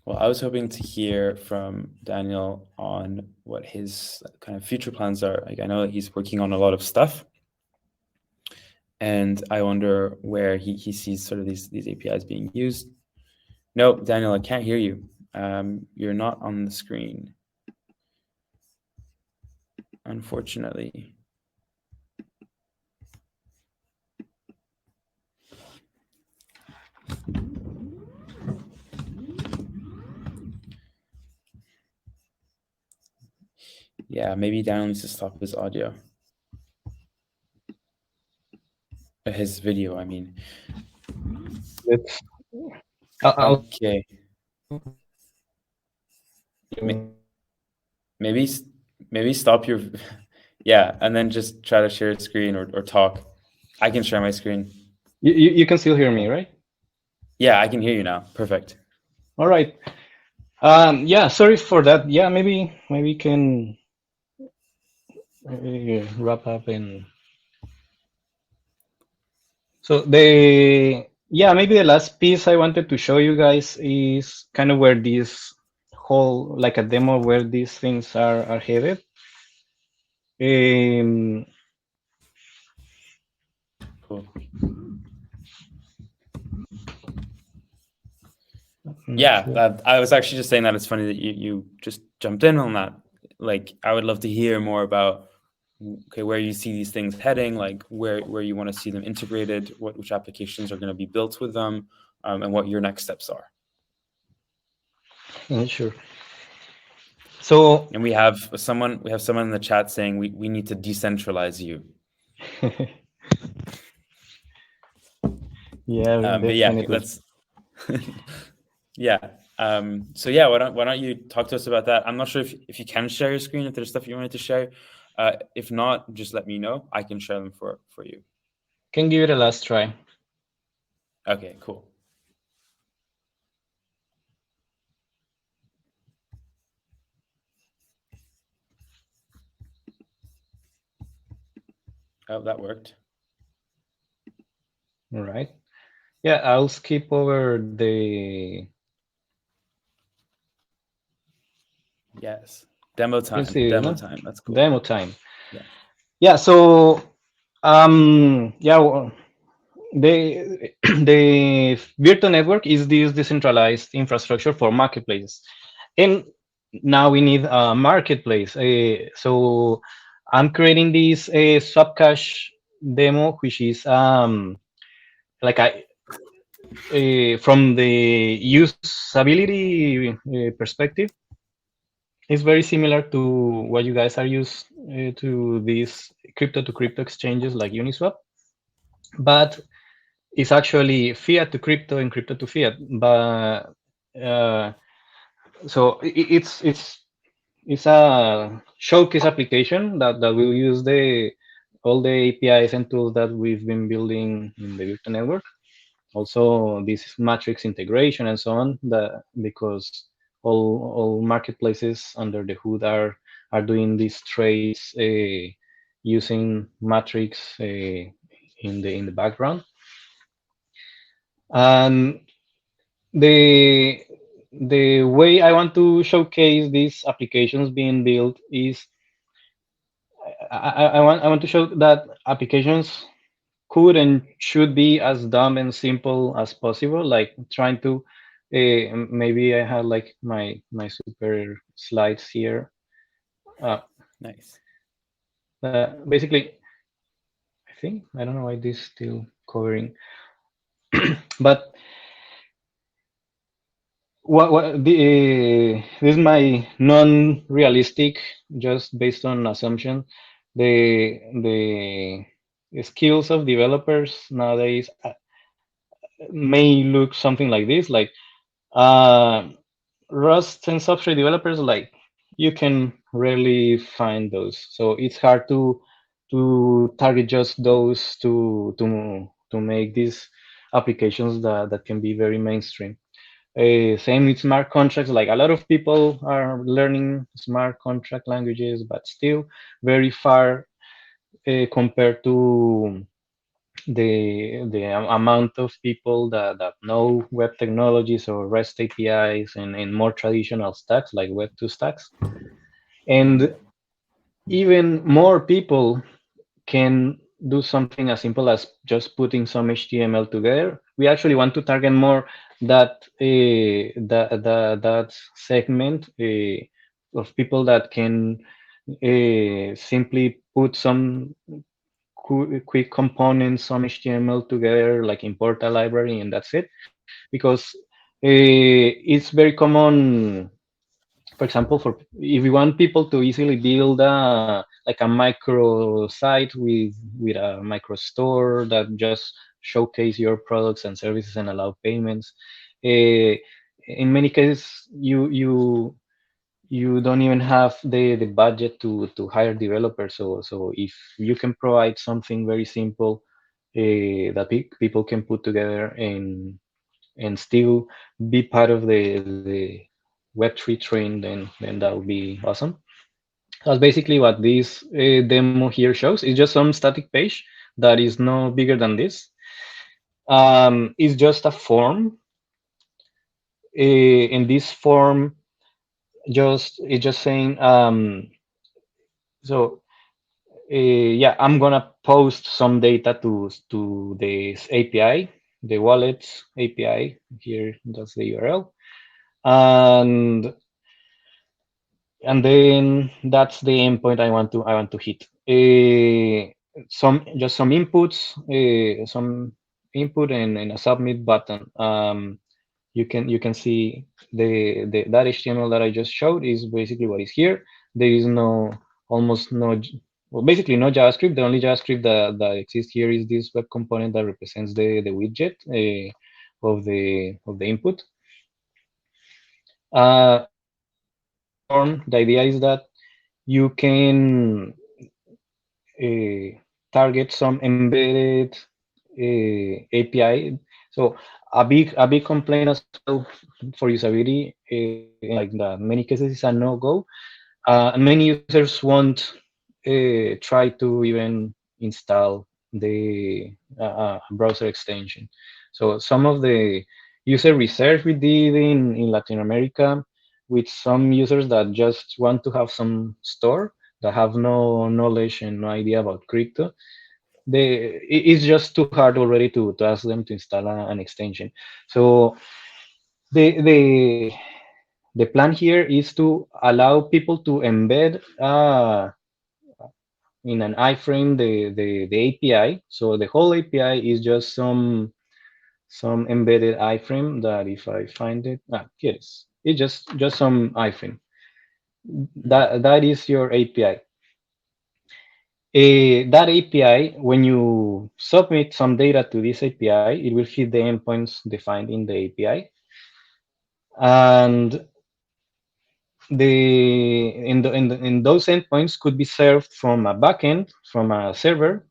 Well, I was hoping to hear from Daniel on what his kind of future plans are. Like, I know that he's working on a lot of stuff, and I wonder where he sees sort of these APIs being used. No, Daniel, I can't hear you. You're not on the screen, unfortunately. Yeah, maybe Daniel needs to stop his audio. His video, I mean. Let's. Okay. Maybe stop your. Yeah, and then just try to share a screen or talk. I can share my screen. You can still hear me, right? Yeah, I can hear you now. Perfect. All right. Yeah, sorry for that. Yeah, maybe can wrap up and so maybe the last piece I wanted to show you guys is kind of where this whole, like a demo where these things are headed. Cool. Yeah, sure. I was actually just saying that it's funny that you just jumped in on that. Like, I would love to hear more about, okay, where you see these things heading, like where you want to see them integrated, which applications are going to be built with them, and what your next steps are. Yeah, sure. So, and we have someone in the chat saying we need to decentralize you. yeah, but yeah, definitely. let's. Yeah. So yeah, why don't you talk to us about that? I'm not sure if you can share your screen, if there's stuff you wanted to share. If not, just let me know. I can share them for you. Can give it a last try. Okay, cool. Oh, that worked. All right. Yeah, I'll skip over the. Yes. Demo time. See, Demo time. That's cool. Demo time. Yeah. Yeah. So, yeah, the Virto.network is this decentralized infrastructure for marketplaces, and now we need a marketplace. So I'm creating this subcash demo, which is like from the usability perspective, it's very similar to what you guys are used to these crypto to crypto exchanges like Uniswap, but It's actually fiat to crypto and crypto to fiat, but uh, so it's a showcase application that will use the all the APIs and tools that we've been building in the Virto.network. Also, this matrix integration and so on. Because all marketplaces under the hood are doing these trades using matrix in the background. And the the way I want to showcase these applications being built is I want to show that applications could and should be as dumb and simple as possible. Like trying to maybe I have like my super slides here. Uh, Nice. Basically, I think I don't know why this is still covering, but what this is my non-realistic, just based on assumption. The skills of developers nowadays may look something like this, like uh, Rust and Substrate developers, like you can rarely find those. So it's hard to target just those to make these applications that can be very mainstream. Same with smart contracts. Like a lot of people are learning smart contract languages, but still very far compared to the amount of people that know web technologies or REST APIs and more traditional stacks like Web2 stacks. And even more people can do something as simple as just putting some HTML together. We actually want to target more that segment of people that can simply put some quick components, some HTML together, like import a library, and that's it. Because it's very common, for example, for if you want people to easily build like a micro site with a micro store that just showcase your products and services and allow payments. Uh, in many cases, you don't even have the budget to hire developers. So if you can provide something very simple that people can put together and still be part of the Web3 train, then that would be awesome. That's basically what this demo here shows. It's just some static page that is no bigger than this. It's just a form. In this form, it's just saying so yeah, I'm gonna post some data to this API, the wallets API. Here, that's the URL, and then that's the endpoint I want to hit. Some inputs, some input and a submit button. You can see that HTML that I just showed is basically what is here. There is almost no, well, basically no JavaScript. The only JavaScript that exists here is this web component that represents the widget of the input. In this form, the idea is that you can target some embedded API. So a big complaint as well for usability, like the many cases is a no-go. And many users won't try to even install the browser extension. So some of the user research we did in Latin America with some users that just want to have some store that have no knowledge and no idea about crypto, it's just too hard already to ask them to install an extension. So the the the plan here is to allow people to embed in an iframe the API. So the whole API is just some embedded iframe that if I find it, here it is. It's just some iframe. Hmm. That is your API. That API, when you submit some data to this API, it will hit the endpoints defined in the API, and in those endpoints could be served from a backend, from a server.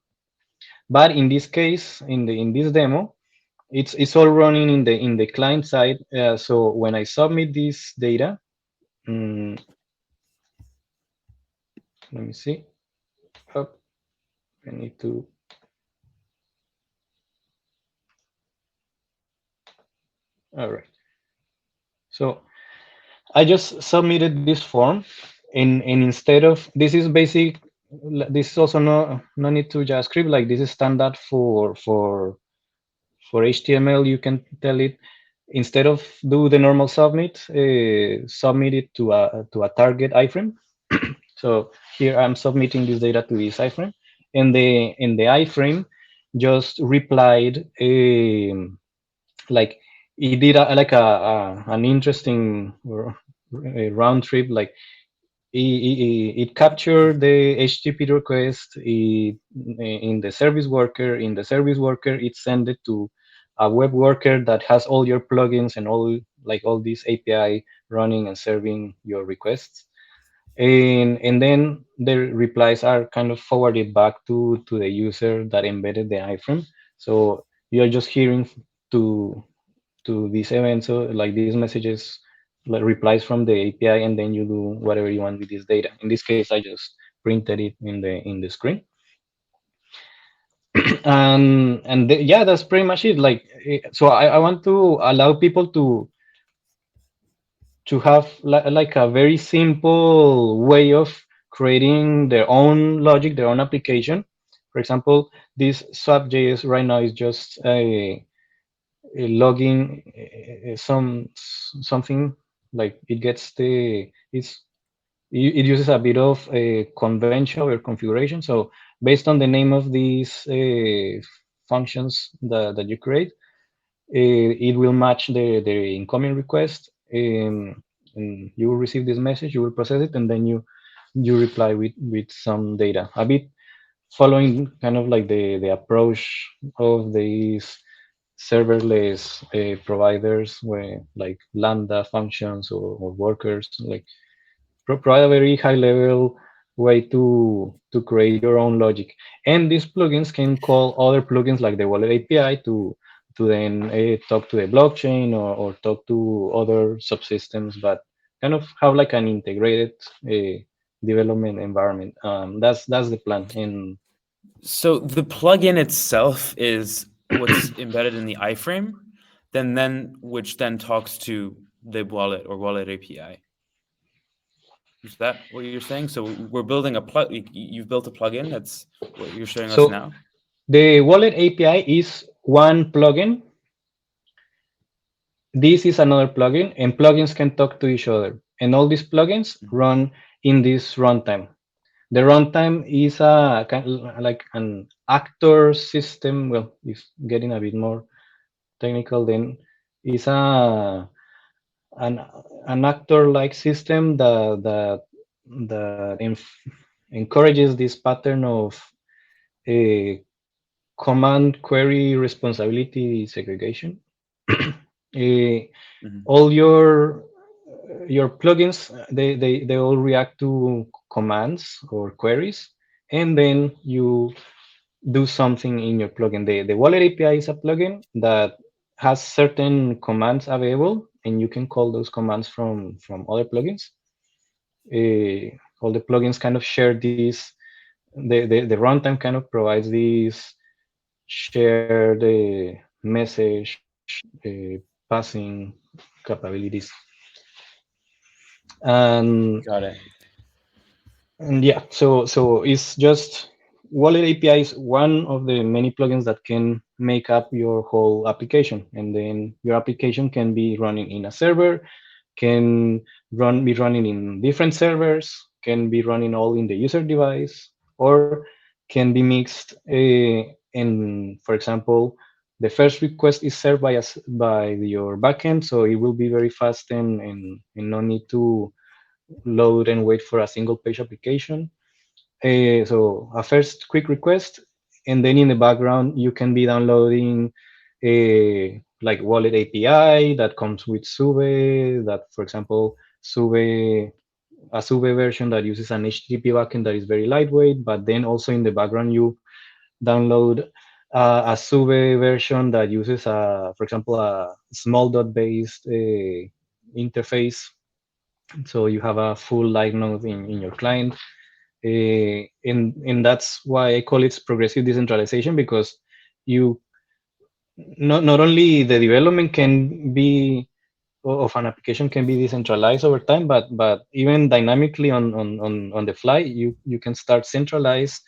But in this case, in this demo, it's all running in the client side. So when I submit this data, mm, let me see. Oh, I need to. All right. So I just submitted this form, and instead of this is basic. This is also no need to JavaScript. Like this is standard for HTML. You can tell it instead of do the normal submit, submit it to a target iframe. So here I'm submitting this data to this iframe, and the iframe just replied like it did like an interesting round trip. Like it captured the HTTP request in the service worker. In the service worker, it sent it to a web worker that has all your plugins and all these API running and serving your requests. And then the replies are kind of forwarded back to the user that embedded the iframe. So you're just hearing to this event, so like these messages, like replies from the API, and then you do whatever you want with this data. In this case, I just printed it in the screen. Yeah, that's pretty much it. Like so I want to allow people to have like a very simple way of creating their own logic, their own application. For example, this swap.js right now is just logging something, like it gets it uses a bit of a convention or configuration. So based on the name of these functions that you create, it will match the incoming request, and you will receive this message, you will process it, and then you reply with some data, a bit following kind of like the approach of these serverless providers, where like Lambda functions or workers, like provide a very high level way to create your own logic. And these plugins can call other plugins like the wallet API to then talk to the blockchain, or talk to other subsystems, but kind of have like an integrated development environment. That's the plan. And So the plugin itself is what's embedded in the iframe, then which then talks to the wallet or wallet API. Is that what you're saying? So we're building a plug. You've built a plugin. That's what you're showing us so now. the wallet API is one plugin. This is another plugin, and plugins can talk to each other. And all these plugins run in this runtime. The runtime is like an actor system. Well, if getting a bit more technical, then is an an actor-like system that encourages this pattern of a command query responsibility segregation. Eh, all your plugins, they all react to commands or queries, and then you do something in your plugin. The wallet API is a plugin that has certain commands available, and you can call those commands from other plugins. All the plugins kind of share these. The runtime kind of provides these shared message passing capabilities. And Got it. yeah, so it's just wallet API is one of the many plugins that can make up your whole application, and then your application can be running in a server, can be running in different servers, can be running all in the user device, or can be mixed. And for example, the first request is served by your backend, so it will be very fast, and no need to load and wait for a single page application. So a first quick request, and then in the background you can be downloading a like wallet API that comes with Sube. That, for example, a Sube version that uses an HTTP backend that is very lightweight. But then also in the background you download a Sube version that uses for example, a small dot based interface. So you have a full light node in your client. And that's why I call it progressive decentralization, because you not only the development can be of an application can be decentralized over time, but even dynamically on the fly, you can start centralized,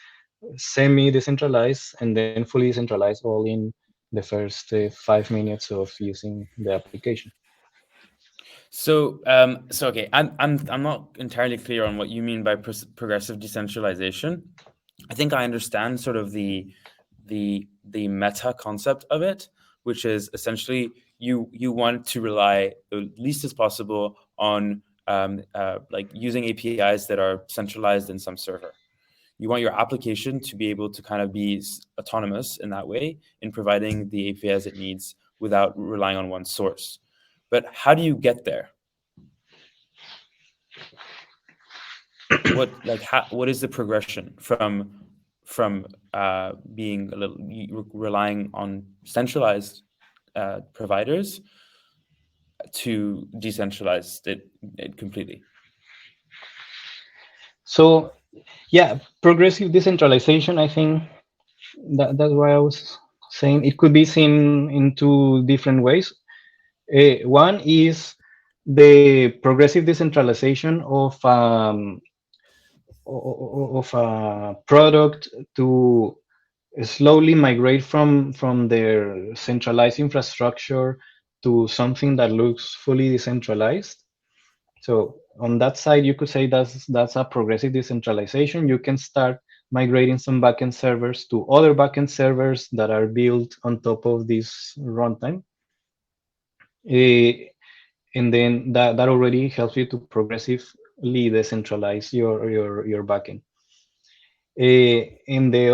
semi decentralized, and then fully decentralized all in the first 5 minutes of using the application. So, so okay, I'm not entirely clear on what you mean by progressive decentralization. I think I understand sort of the meta concept of it, which is essentially you want to rely the least as possible on like using APIs that are centralized in some server. You want your application to be able to kind of be autonomous in that way in providing the APIs it needs without relying on one source. But how do you get there? What is the progression from being a little relying on centralized providers to decentralized it completely? So yeah, progressive decentralization, I think that's why I was saying it could be seen in two different ways. One is the progressive decentralization of a product to slowly migrate from their centralized infrastructure to something that looks fully decentralized. So on that side, you could say that's a progressive decentralization. You can start migrating some backend servers to other backend servers that are built on top of this runtime. And then that already helps you to progressively decentralize your backend. And the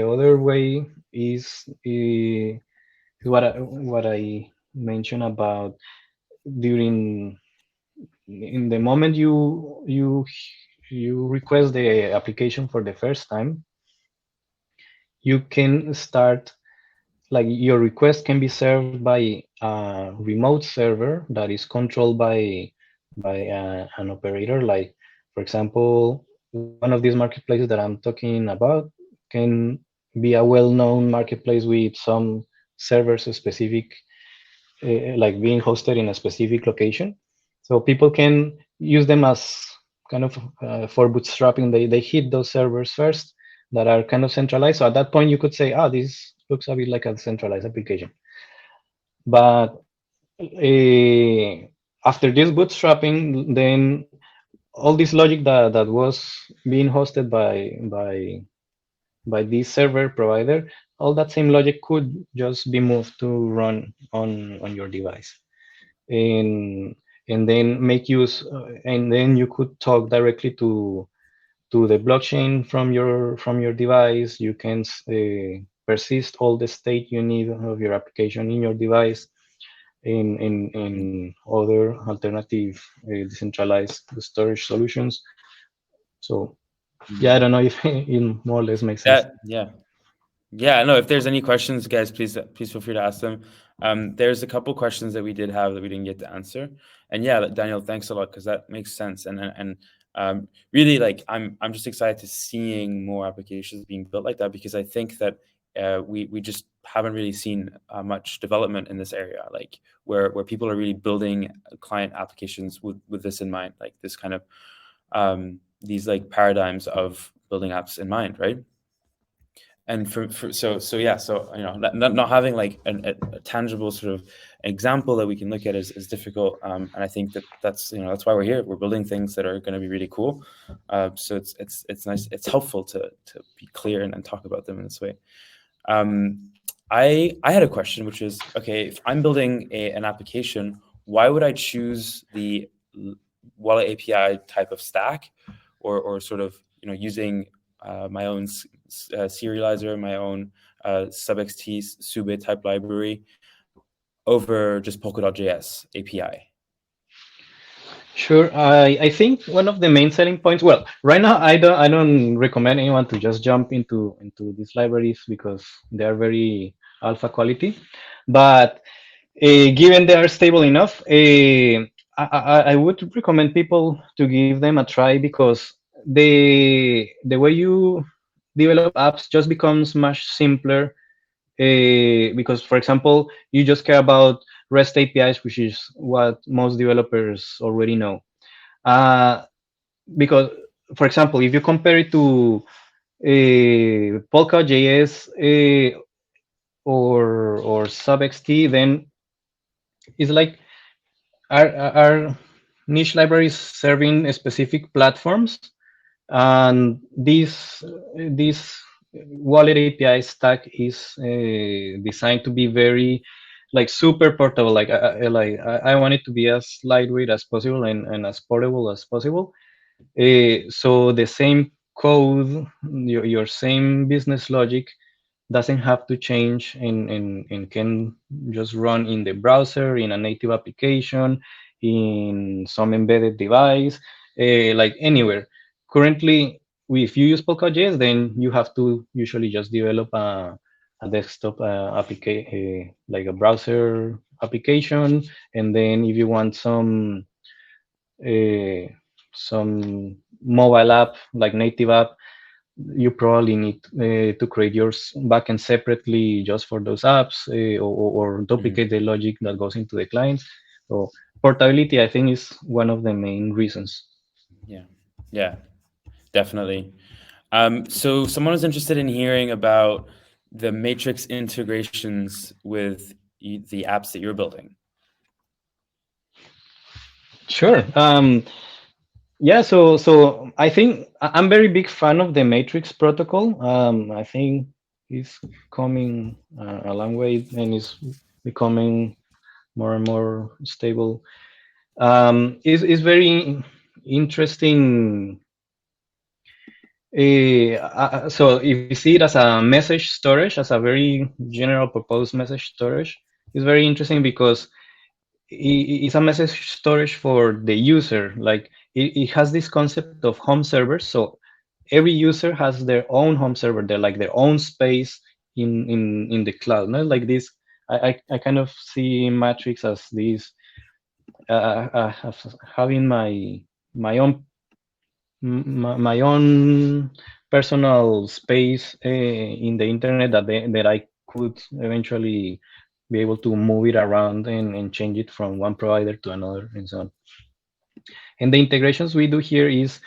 other way is what I mentioned about during in the moment you request the application for the first time, you can start, like, your request can be served by a remote server that is controlled by an operator. Like, for example, one of these marketplaces that I'm talking about can be a well-known marketplace with some servers specific, like being hosted in a specific location. So people can use them as kind of for bootstrapping. They hit those servers first that are kind of centralized. So at that point, you could say, this looks a bit like a centralized application. But after this bootstrapping, then all this logic that was being hosted by this server provider, all that same logic could just be moved to run on your device, and then make use, and then you could talk directly to the blockchain from your device. You can persist all the state you need of your application in your device in other alternative decentralized storage solutions. So yeah, I don't know if it more or less makes sense. Yeah, no, if there's any questions, guys, please feel free to ask them. There's a couple questions that we did have that we didn't get to answer. And yeah, Daniel, thanks a lot, because that makes sense. And really, like, I'm just excited to seeing more applications being built like that, because I think that we just haven't really seen much development in this area, like where people are really building client applications with this in mind, like this kind of these like paradigms of building apps in mind, right? And so yeah, so not having like a tangible sort of example that we can look at is difficult, and I think that's why we're here. We're building things that are going to be really cool, so it's nice, it's helpful to be clear and talk about them in this way. I had a question, which is, okay, if I'm building an application, why would I choose the wallet API type of stack or sort of using my own serializer, my own subxt Sube type library over just Polkadot.js API? Sure. I think one of the main selling points. Well, right now I don't recommend anyone to just jump into these libraries because they are very alpha quality. But given they are stable enough, I would recommend people to give them a try because the way you develop apps just becomes much simpler. Because, for example, you just care about REST APIs, which is what most developers already know. Uh, because, for example, if you compare it to Polka.js or SubXT, then it's like are niche libraries serving specific platforms, and this wallet API stack is designed to be very like super portable. I want it to be as lightweight as possible and as portable as possible. So the same code, your same business logic doesn't have to change and can just run in the browser, in a native application, in some embedded device, like anywhere. Currently, if you use Polka.js, then you have to usually just develop a desktop application, like a browser application, and then if you want uh, some mobile app, like native app, you probably need to create your backend separately just for those apps, or duplicate the logic that goes into the client. So portability, I think, is one of the main reasons. Yeah, yeah, definitely. So someone was interested in hearing about the matrix integrations with the apps that you're building. Sure. Yeah. So I think I'm very big fan of the matrix protocol. I think it's coming a long way and is becoming more and more stable. Is very interesting. So if you see it as a message storage, as a very general purpose message storage, it's very interesting because it's a message storage for the user. Like it has this concept of home servers. So every user has their own home server. They're like their own space in the cloud. Not like this. I kind of see Matrix as this having my own my own personal space in the internet that I could eventually be able to move it around and change it from one provider to another and so on. And the integrations we do here is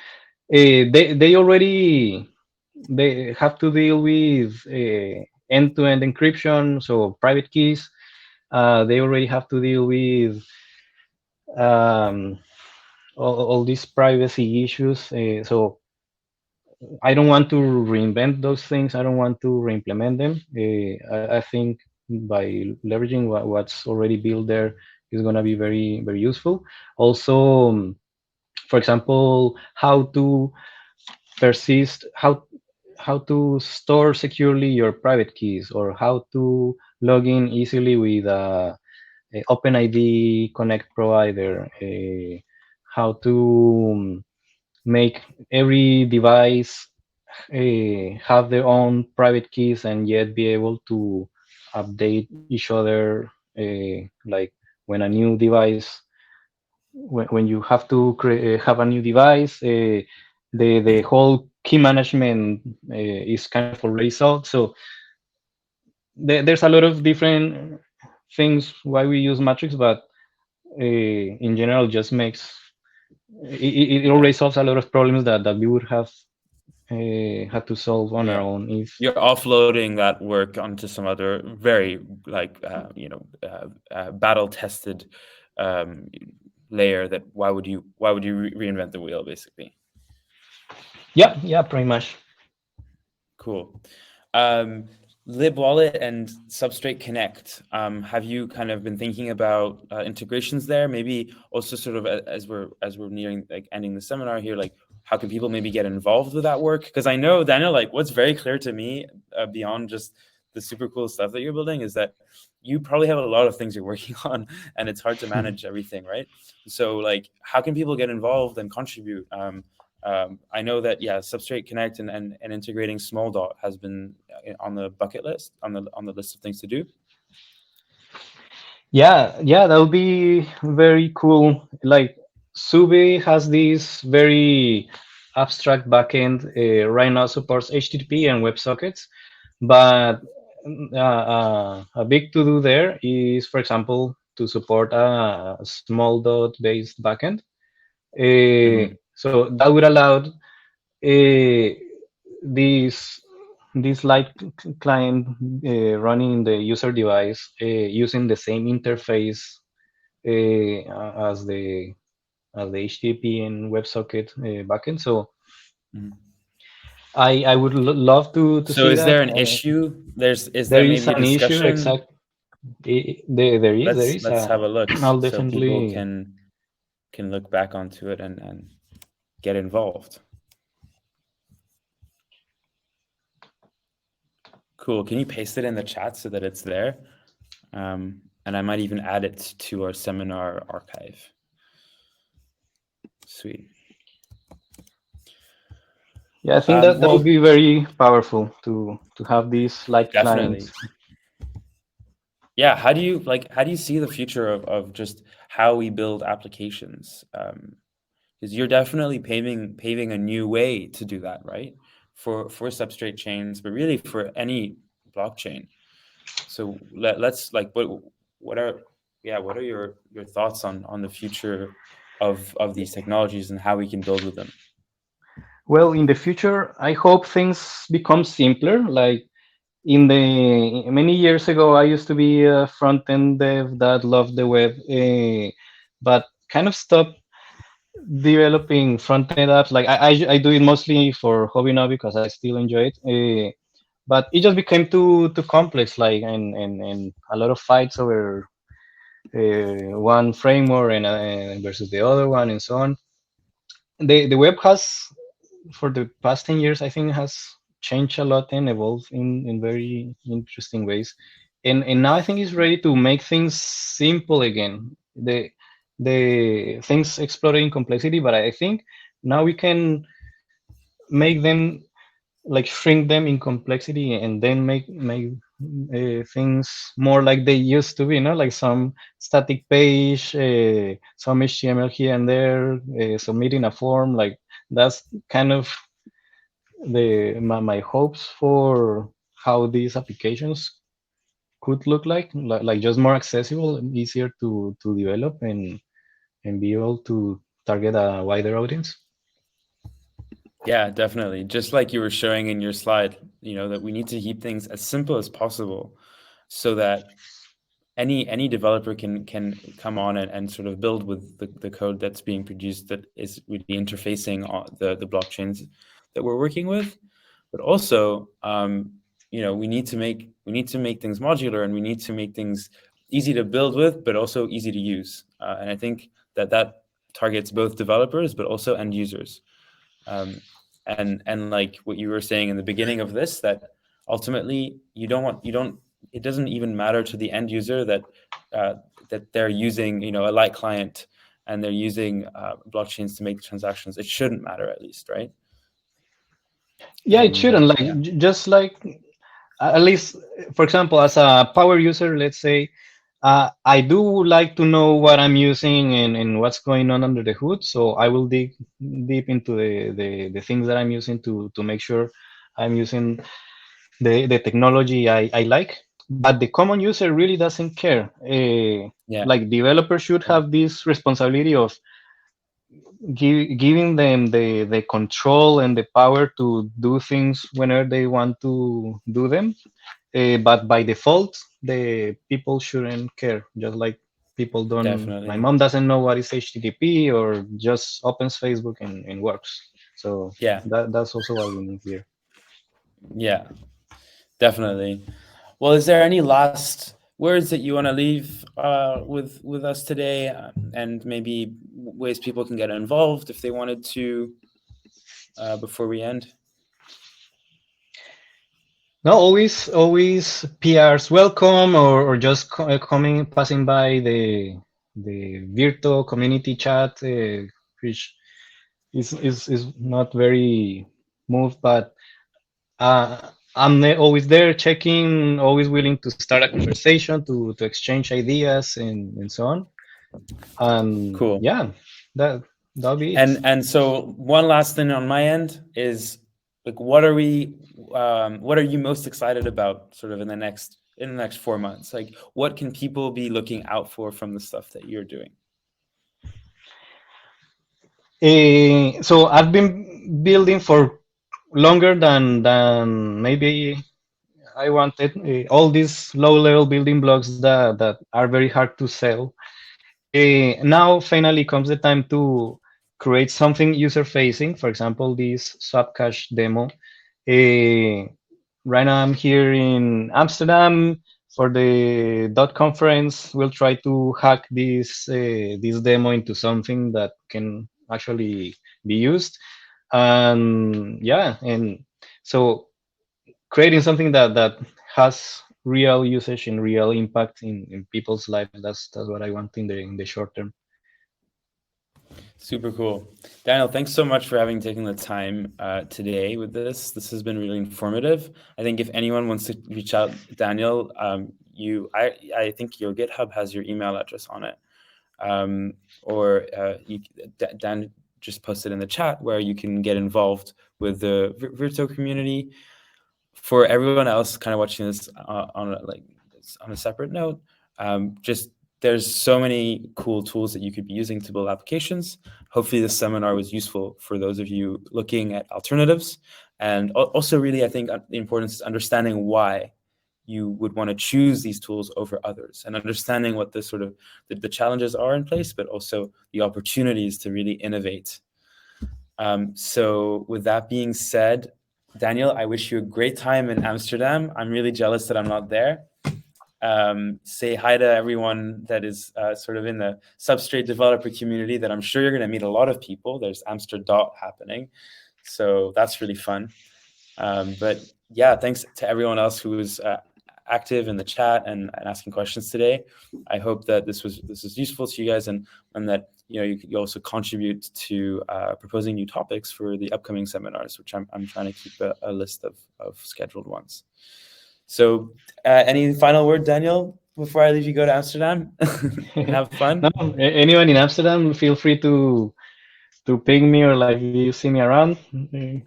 they already they have to deal with end-to-end encryption, so private keys. They already have to deal with um, all these privacy issues. So I don't want to reinvent those things. I don't want to re-implement them. I think by leveraging what's already built there is going to be very, very useful. Also, for example, how to persist, how to store securely your private keys, or how to log in easily with a OpenID Connect provider, how to make every device have their own private keys and yet be able to update each other, like when a new device when you have to have a new device, the whole key management is kind of already solved. So there's a lot of different things why we use Matrix, but in general just makes it Yeah, already solves a lot of problems that we would have had to solve on our yeah. own if. You're offloading that work onto some other very battle tested layer. That why would you reinvent the wheel, basically? Yeah, pretty much. Cool. Um, Libwallet and Substrate Connect. Have you kind of been thinking about integrations there? Maybe also sort of as we're nearing like ending the seminar here, like how can people maybe get involved with that work? Because I know, Daniel, like what's very clear to me beyond just the super cool stuff that you're building is that you probably have a lot of things you're working on, and it's hard to manage everything, right? So like, how can people get involved and contribute? I know that Substrate Connect and integrating small dot has been on the bucket list, on the list of things to do. Yeah, that would be very cool. Like Sube has this very abstract backend. Right now supports HTTP and WebSockets, but a big to do there is, for example, to support a small dot based backend. So that would allow this this light client running in the user device using the same interface as the HTTP and WebSocket backend. So I would love to So see is that. there an issue? Is There there is maybe a an issue, discussion? exact. There is Let's have a look I'll so people definitely. can look back onto it and get involved. Cool. Can you paste it in the chat so that it's there? And I might even add it to our seminar archive. Sweet. Yeah, I think that Well, would be very powerful to have these light definitely. clients. Yeah. How do you see the future of just how we build applications? Because you're definitely paving a new way to do that, right? For substrate chains, but really for any blockchain. So let's like what are your thoughts on the future of these technologies and how we can build with them? Well, in the future, I hope things become simpler. Like in the many years ago, I used to be a front end dev that loved the web, but kind of stopped developing front end apps. Like I do it mostly for hobby now because I still enjoy it. But it just became too complex, like and a lot of fights over one framework and versus the other one and so on. The web has for the past 10 years, I think it has changed a lot and evolved in very interesting ways. And now I think it's ready to make things simple again. The things exploding complexity, but I think now we can make them like shrink them in complexity and then make things more like they used to be, like some static page, some HTML here and there, submitting a form. Like that's kind of my hopes for how these applications could look like just more accessible and easier to develop and be able to target a wider audience. Yeah, definitely. Just like you were showing in your slide, that we need to keep things as simple as possible so that any developer can come on and sort of build with the code that's being produced that is really interfacing on the blockchains that we're working with. But also, we need to make things modular, and we need to make things easy to build with, but also easy to use. And I think that targets both developers, but also end users. And like what you were saying in the beginning of this, that ultimately you don't. It doesn't even matter to the end user that they're using a light client and they're using blockchains to make transactions. It shouldn't matter, at least, right? Yeah, it And shouldn't, like yeah. just like at least, for example, as a power user, let's say, I do like to know what I'm using and what's going on under the hood. So I will dig deep into the things that I'm using to make sure I'm using the technology I like. But the common user really doesn't care. Yeah, Like developers should yeah, have this responsibility of giving them the control and the power to do things whenever they want to do them. But by default, the people shouldn't care. Just like people don't, my definitely. mom doesn't know what is HTTP or just opens Facebook and works. So Yeah, that's also what we need here. yeah, definitely. Well, is there any last words that you want to leave with us today, and maybe ways people can get involved if they wanted to? before we end? No, always PRs welcome, or just passing by the Virto community chat, which is not very moved, but always there checking, always willing to start a conversation, to exchange ideas and so on. Cool. Yeah, that'll be it. And so one last thing on my end is, like, what are you most excited about sort of in the next 4 months? Like, what can people be looking out for from the stuff that you're doing? So I've been building for longer than maybe I wanted. All these low-level building blocks that are very hard to sell. Now finally comes the time to create something user-facing. For example, this swap cache demo. Right now I'm here in Amsterdam for the conference. We'll try to hack this demo into something that can actually be used. And yeah, and so creating something that has real usage and real impact in people's lives. That's what I want in the short term. Super cool. Daniel, thanks so much for having taken the time today with this. This has been really informative. I think if anyone wants to reach out, Daniel, I think your GitHub has your email address on it. Dan just posted in the chat where you can get involved with the Virto community. For everyone else kind of watching this on a separate note, there's so many cool tools that you could be using to build applications. Hopefully this seminar was useful for those of you looking at alternatives. And also really, I think the importance is understanding why you would want to choose these tools over others, and understanding what the sort of the challenges are in place, but also the opportunities to really innovate. So with that being said, Daniel, I wish you a great time in Amsterdam. I'm really jealous that I'm not there. Say hi to everyone that is sort of in the Substrate developer community, that I'm sure you're going to meet a lot of people. There's Amsterdam happening. So that's really fun. But yeah, thanks to everyone else who was active in the chat and asking questions today. I hope that this was useful to you guys, and that you also contribute to proposing new topics for the upcoming seminars, which I'm trying to keep a list of scheduled ones. So any final word, Daniel, before I leave you go to Amsterdam and have fun? No, anyone in Amsterdam, feel free to ping me, or like you see me around.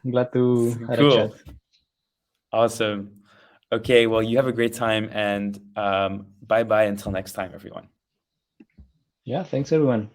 Glad to have a chat. Awesome. Okay, well, you have a great time, and bye-bye until next time, everyone. Yeah, thanks everyone.